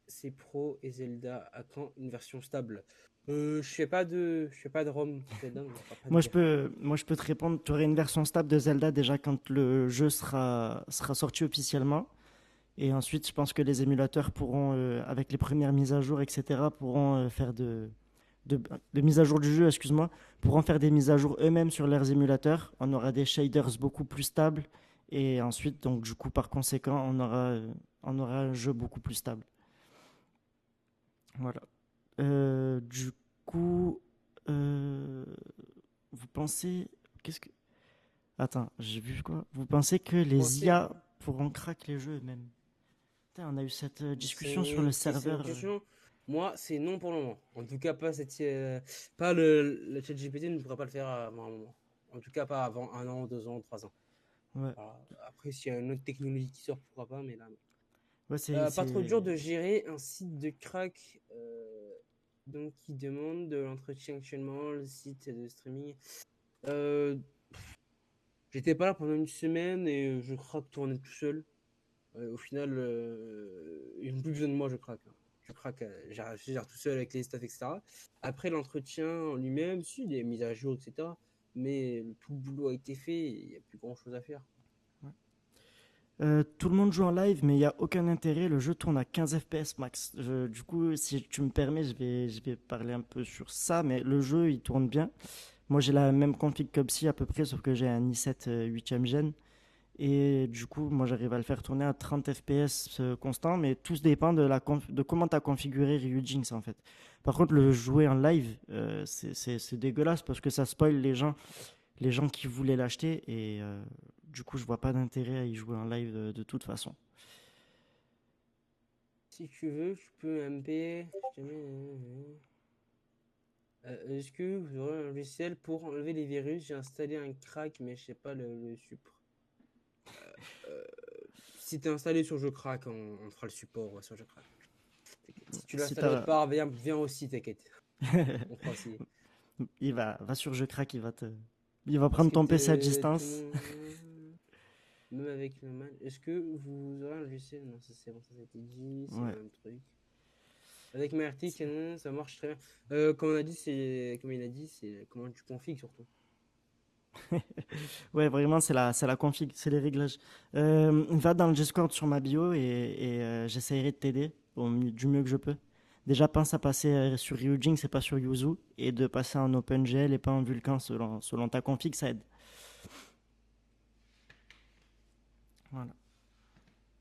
c'est Pro et Zelda. À quand une version stable? Je fais pas de ROM Zelda, donc je pourrais pas te dire. Moi, je peux te répondre. Tu aurais une version stable de Zelda déjà quand le jeu sera sorti officiellement. Et ensuite, je pense que les émulateurs pourront, avec les premières mises à jour, etc., pourront faire de mise à jour du jeu, excuse-moi, pourront faire des mises à jour eux-mêmes sur leurs émulateurs. On aura des shaders beaucoup plus stables. Et ensuite, donc, du coup, par conséquent, on aura un jeu beaucoup plus stable. Voilà. Du coup, euh, vous pensez. Qu'est-ce que. Attends, j'ai vu quoi? Vous pensez que les Pensez, IA pourront craquer les jeux eux-mêmes? Putain, on a eu cette discussion sur le C'est une serveur. question. Moi, c'est non pour le moment. En tout cas, pas pas le ChatGPT ne pourra pas le faire avant un moment. En tout cas, pas avant 1 an, 2 ans, 3 ans. Ouais, Voilà. Après, s'il y a une autre technologie qui sort, pourquoi pas, mais là, non. ouais, Pas trop dur de gérer un site de crack donc qui demande de l'entretien actuellement, le site de streaming. Euh, J'étais pas là pendant une semaine et je craque tourner tout seul. Au final, ils n'ont plus besoin de moi, je craque, hein. Je craque, je gère tout seul avec les staffs, etc. Après l'entretien en lui-même, si, des mises à jour, etc. Mais tout le boulot a été fait, il n'y a plus grand-chose à faire. Tout le monde joue en live, mais il n'y a aucun intérêt. Le jeu tourne à 15 FPS max. Du coup, si tu me permets, je vais parler un peu sur ça. Mais le jeu, il tourne bien. Moi, j'ai la même config que Psy à peu près, sauf que j'ai un i7 8e gen. Et du coup, moi, j'arrive à le faire tourner à 30 FPS constant. Mais tout dépend de comment tu as configuré Ryujinx en fait. Par contre, le jouer en live, c'est dégueulasse parce que ça spoil les gens qui voulaient l'acheter. Et du coup, je vois pas d'intérêt à y jouer en live de toute façon. Si tu veux, je peux MP. Est-ce que vous aurez un logiciel pour enlever les virus? J'ai installé un crack, mais je sais pas le support. Euh, Si t'es installé sur Je Crack, on fera le support sur Je Crack. Si tu l'as Si installé autre t'as... part, viens aussi, t'inquiète. On fera aussi. va sur Je craque, il va Parce prendre que ton PC à tout le distance. monde. Même avec le mal. Est-ce que vous aurez un logiciel? Non, ça c'est bon, ça a été dit, c'est le Ouais. même truc. Avec MyArctic, ça marche très bien. Comme il a dit, c'est comment tu configs surtout. Ouais, vraiment, c'est la config, c'est les réglages. Va dans le Discord sur ma bio et j'essaierai de t'aider du mieux que je peux. Déjà, pense à passer sur Ryujinx et pas sur Yuzu et de passer en OpenGL et pas en Vulkan selon ta config, ça aide. Voilà.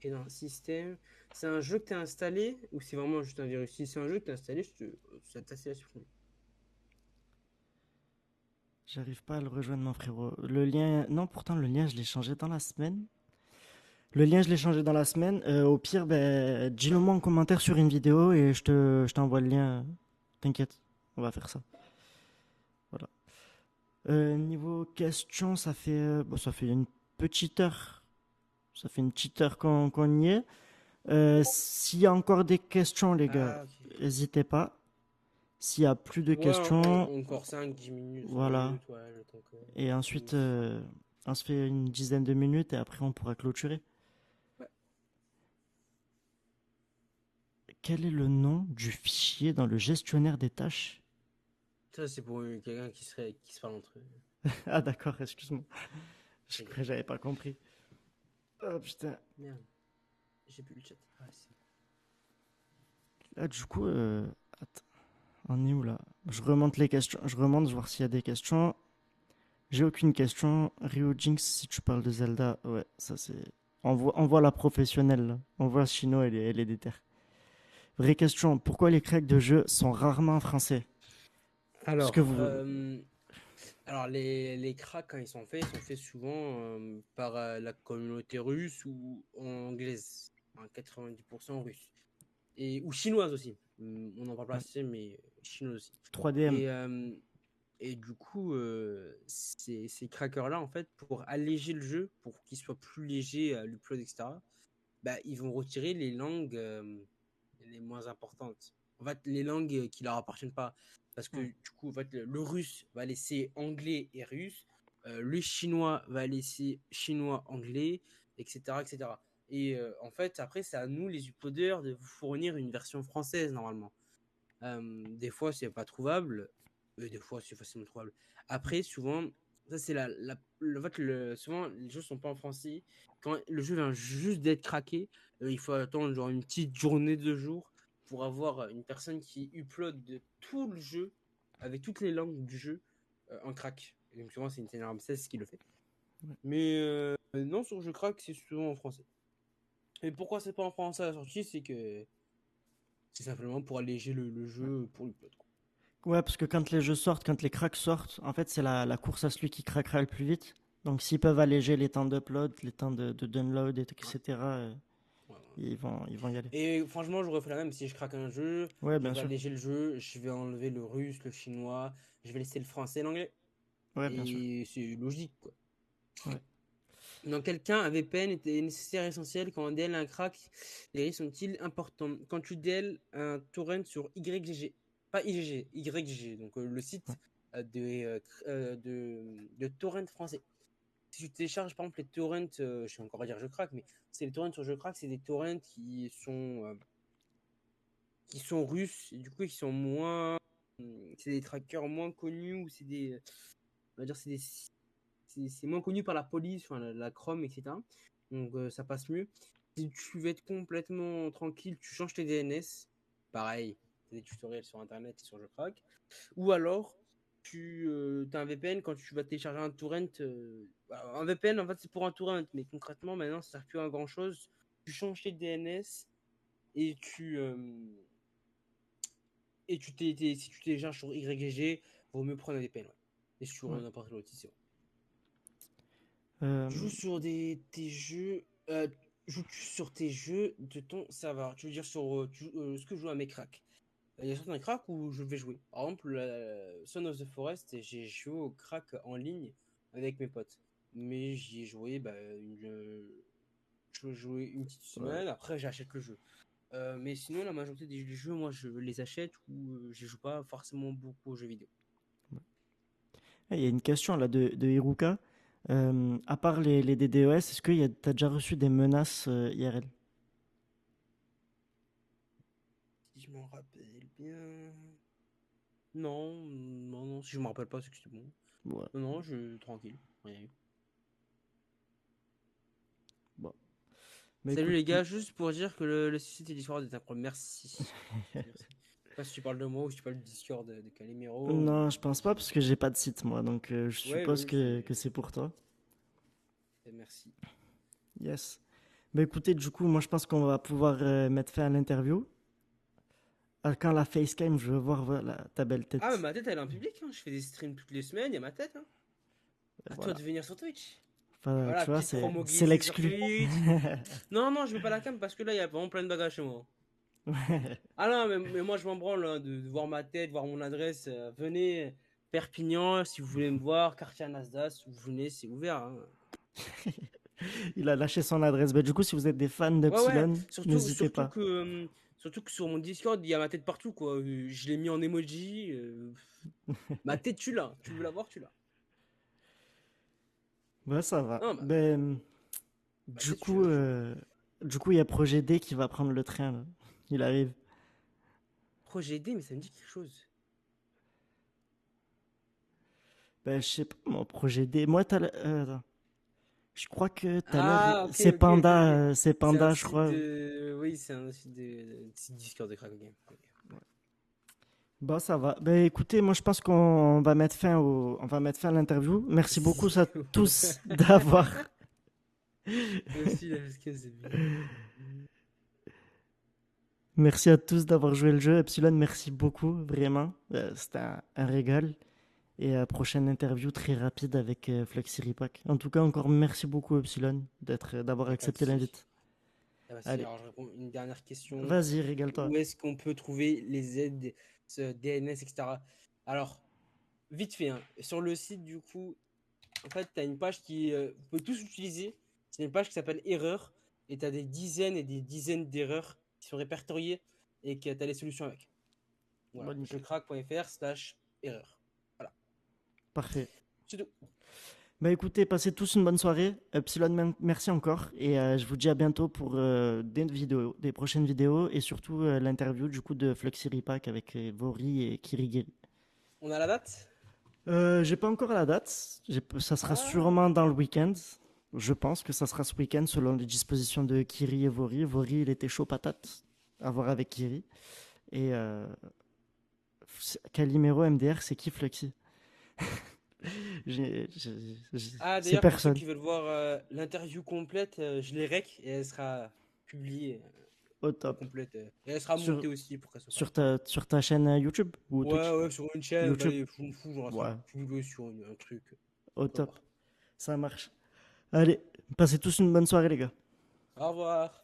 Et dans le système, c'est un jeu que tu as installé ou c'est vraiment juste un virus? Si c'est un jeu que tu as installé, ça t'assure à supprimer. J'arrive pas à le rejoindre, mon frérot. Le lien. Non, pourtant, le lien, je l'ai changé dans la semaine. Le lien, je l'ai changé dans la semaine. Au pire, ben, dis-le moi en commentaire sur une vidéo et je t'envoie le lien. T'inquiète, on va faire ça. Voilà. Niveau questions, ça fait une petite heure. Ça fait une petite heure qu'on y est. S'il y a encore des questions, les gars, Ah, ok. n'hésitez pas. S'il y a plus de Ouais, questions, encore 5 10 minutes, 20 voilà. minutes, ouais, le temps que Et tout le monde ensuite, se- on se fait une dizaine de minutes et après, on pourra clôturer. Ouais. Quel est le nom du fichier dans le gestionnaire des tâches? Ça, c'est pour quelqu'un qui se parle entre eux. Ah d'accord, excuse-moi. T'inquiète. J'avais pas compris. Oh putain. Merde, j'ai plus le chat. Ah, Là du coup, attends, on est où là? Je remonte les questions. Je remonte, je vois s'il y a des questions. J'ai aucune question. Rio Jinx, si tu parles de Zelda, ouais, ça c'est... On voit la professionnelle là. On voit Chino, elle est déter. Vraie question, pourquoi les cracks de jeu sont rarement en français? Parce que Alors, vous... les cracks, quand ils sont faits souvent par la communauté russe ou anglaise, hein, 90% russe. Ou chinoise aussi. On en parle pas Ouais, assez, mais chinoise aussi. 3DM. Et, euh, et du coup, ces crackers-là, en fait, pour alléger le jeu, pour qu'il soit plus léger à l'upload, etc., bah, ils vont retirer les langues les moins importantes. En fait, les langues qui leur appartiennent pas. Parce que Hmm. du coup, en fait, le russe va laisser anglais et russe. Le chinois va laisser chinois, anglais, etc. etc. Et en fait, après, c'est à nous, les uploaders, de vous fournir une version française, normalement. Des fois, c'est pas trouvable. Des fois, c'est facilement trouvable. Après, souvent, ça, c'est en fait, souvent, les jeux sont pas en français. Quand le jeu vient juste d'être craqué, il faut attendre genre une petite journée, 2 jours, pour avoir une personne qui upload de tout le jeu, avec toutes les langues du jeu, en crack. Et donc, souvent, c'est une Seigneur Ramsès qui le fait. Mais non, sur jeu crack, c'est souvent en français. Et pourquoi c'est pas en français à la sortie? C'est que c'est simplement pour alléger le jeu pour l'upload. Ouais, parce que quand les jeux sortent, quand les cracks sortent, en fait, c'est la course à celui qui craquera le plus vite. Donc, s'ils peuvent alléger les temps d'upload, les temps de download, Ouais. etc., Ouais, ils vont y aller. Et franchement, j'aurais fait la même si je craque un jeu. Ouais, Je bien vais sûr. alléger le jeu, je vais enlever le russe, le chinois, je vais laisser le français et l'anglais. Ouais, bien sûr. Et c'est logique, quoi. Ouais. Dans quel cas un VPN était nécessaire et essentiel quand on DL un crack? Les risques sont-ils importants? Quand tu DL un torrent sur YGG, pas IGG, YGG, donc le Ouais. site de torrent français. Si tu télécharges par exemple les torrents, je vais encore dire je craque, mais c'est les torrents sur je craque, c'est des torrents qui sont russes et du coup qui sont moins, c'est des trackers moins connus ou c'est des, on va dire c'est moins connu par la police, enfin la Chrome, etc. Donc ça passe mieux. Si tu veux être complètement tranquille, tu changes tes DNS. Pareil, des tutoriels sur internet et sur Je craque. Ou alors, tu as un VPN quand tu vas télécharger un torrent. Un VPN, en fait, c'est pour un torrent, mais concrètement, maintenant, ça sert plus à grand chose. Tu changes tes DNS et si tu télécharges sur YGG, vaut mieux prendre un VPN. Ouais. Et sur Ouais. n'importe quel autre site, c'est bon. Euh, Tu joues sur tes jeux. Joues-tu sur tes jeux de ton serveur? Tu veux dire sur ce que je joue à mes cracks? Il y a certains cracks où je vais jouer. Par exemple, Son of the Forest, j'ai joué au crack en ligne avec mes potes. Mais j'y ai joué, je jouais une petite ouais. semaine, après j'achète le jeu. Mais sinon, la majorité des jeux, moi, je les achète ou je joue pas forcément beaucoup aux jeux vidéo. Il y a une question là de Hiruka. À part les DDoS, est-ce que t'as déjà reçu des menaces IRL? Si je m'en rappelle bien. Non, non, non, si je me rappelle pas, c'est que c'est bon. Ouais. Non, non, tranquille. Rien eu. Bon. Bah Salut écoute, les gars, juste pour dire que le site et Discord est incroyable. Merci. Merci. Je sais pas si tu parles de moi ou si tu parles du Discord de Calimero non, ou je pense pas qui. parce que j'ai pas de site moi, donc je Ouais, suppose oui, que c'est pour toi. merci. Yes. Bah écoutez, du coup, moi je pense qu'on va pouvoir mettre fin à l'interview. Quand la facecam, je veux voir voilà, ta belle Ah, mais tête. ma tête, elle est en public. Hein. Je fais des streams toutes les semaines, il y a ma tête. Hein. À toi Voilà. de venir sur Twitch. Et Enfin, voilà, tu vois, petite c'est promo c'est glissée sur l'exclu. Twitch. Non, non, je mets pas la cam parce que là, il y a vraiment plein de bagages chez moi. Ouais. Ah non, mais moi, je m'en branle hein, de voir ma tête, voir mon adresse. Venez, Perpignan, si vous voulez me voir, quartier Anasdas, vous venez, c'est ouvert. Hein. Il a lâché son adresse. Bah, du coup, si vous êtes des fans Ouais, ouais, d'Epsilon, surtout, n'hésitez surtout pas. que, surtout que sur mon Discord, il y a ma tête partout, quoi. Je l'ai mis en emoji. Ma tête, tu l'as. Tu veux la voir, tu l'as. Bah, ça va. Non, Ben, ma du tête, tu coup, l'as. euh, du coup, il y a Projet D qui va prendre le train, là. Il arrive. Projet D, mais ça me dit quelque chose. Ben, je sais pas, mon Projet D. Moi, attends. Je crois que tout à l'heure, Ah, ok, ok, ok, ok. C'est C'est un Panda, je site crois. de. Oui, c'est un site site Discord de Crack Game. Ok. Bah, ça va. Ben, écoutez, moi, je pense qu'on va mettre fin on va mettre fin à l'interview. Merci beaucoup à tous d'avoir. Aussi, là, parce que c'est bien. Merci à tous d'avoir joué le jeu. Epsilon, merci beaucoup, vraiment. C'était un régal. Et prochaine interview très rapide avec Flexi Ripac. En tout cas, encore merci beaucoup, Epsilon, d'avoir Y a pas de accepté souci. l'invite. Y a pas de souci. Allez, Alors, je réponds une dernière question. vas-y, régale-toi. Où est-ce qu'on peut trouver les aides, ce DNS, etc. Alors, vite fait, hein, sur le site, du coup, en fait, tu as une page vous pouvez tous utiliser. C'est une page qui s'appelle Erreur. Et tu as des dizaines et des dizaines d'erreurs qui sont répertoriées et que tu as les solutions avec. Voilà, Bon, nickel. jecraque.fr/erreur. Voilà, Parfait. c'est tout. Bah écoutez, passez tous une bonne soirée. Epsilon, merci encore. Et je vous dis à bientôt pour des prochaines vidéos et surtout l'interview du coup de Flexi Ripac avec Vori et Kirigiri. On a la date? J'ai pas encore la date. Ça sera Ah, sûrement dans le week-end. Je pense que ça sera ce week-end selon les dispositions de Kiri et Vori. Vori, il était chaud patate à voir avec Kiri. Et Calimero MDR, c'est qui Flexi? C'est d'ailleurs, pour ceux personne. qui veulent voir l'interview complète, je l'ai rec et elle sera publiée Au top. complète. Et elle sera Sur, montée aussi pour qu'elle soit sur, parfaite. ta chaîne YouTube ou Ouais, Twitch? ouais, sur une chaîne, bah, YouTube. je m'en fous, genre, elle sera Ouais, publiée sur un truc. au Faut top. voir. Ça marche. Allez, passez tous une bonne soirée, les gars. Au revoir.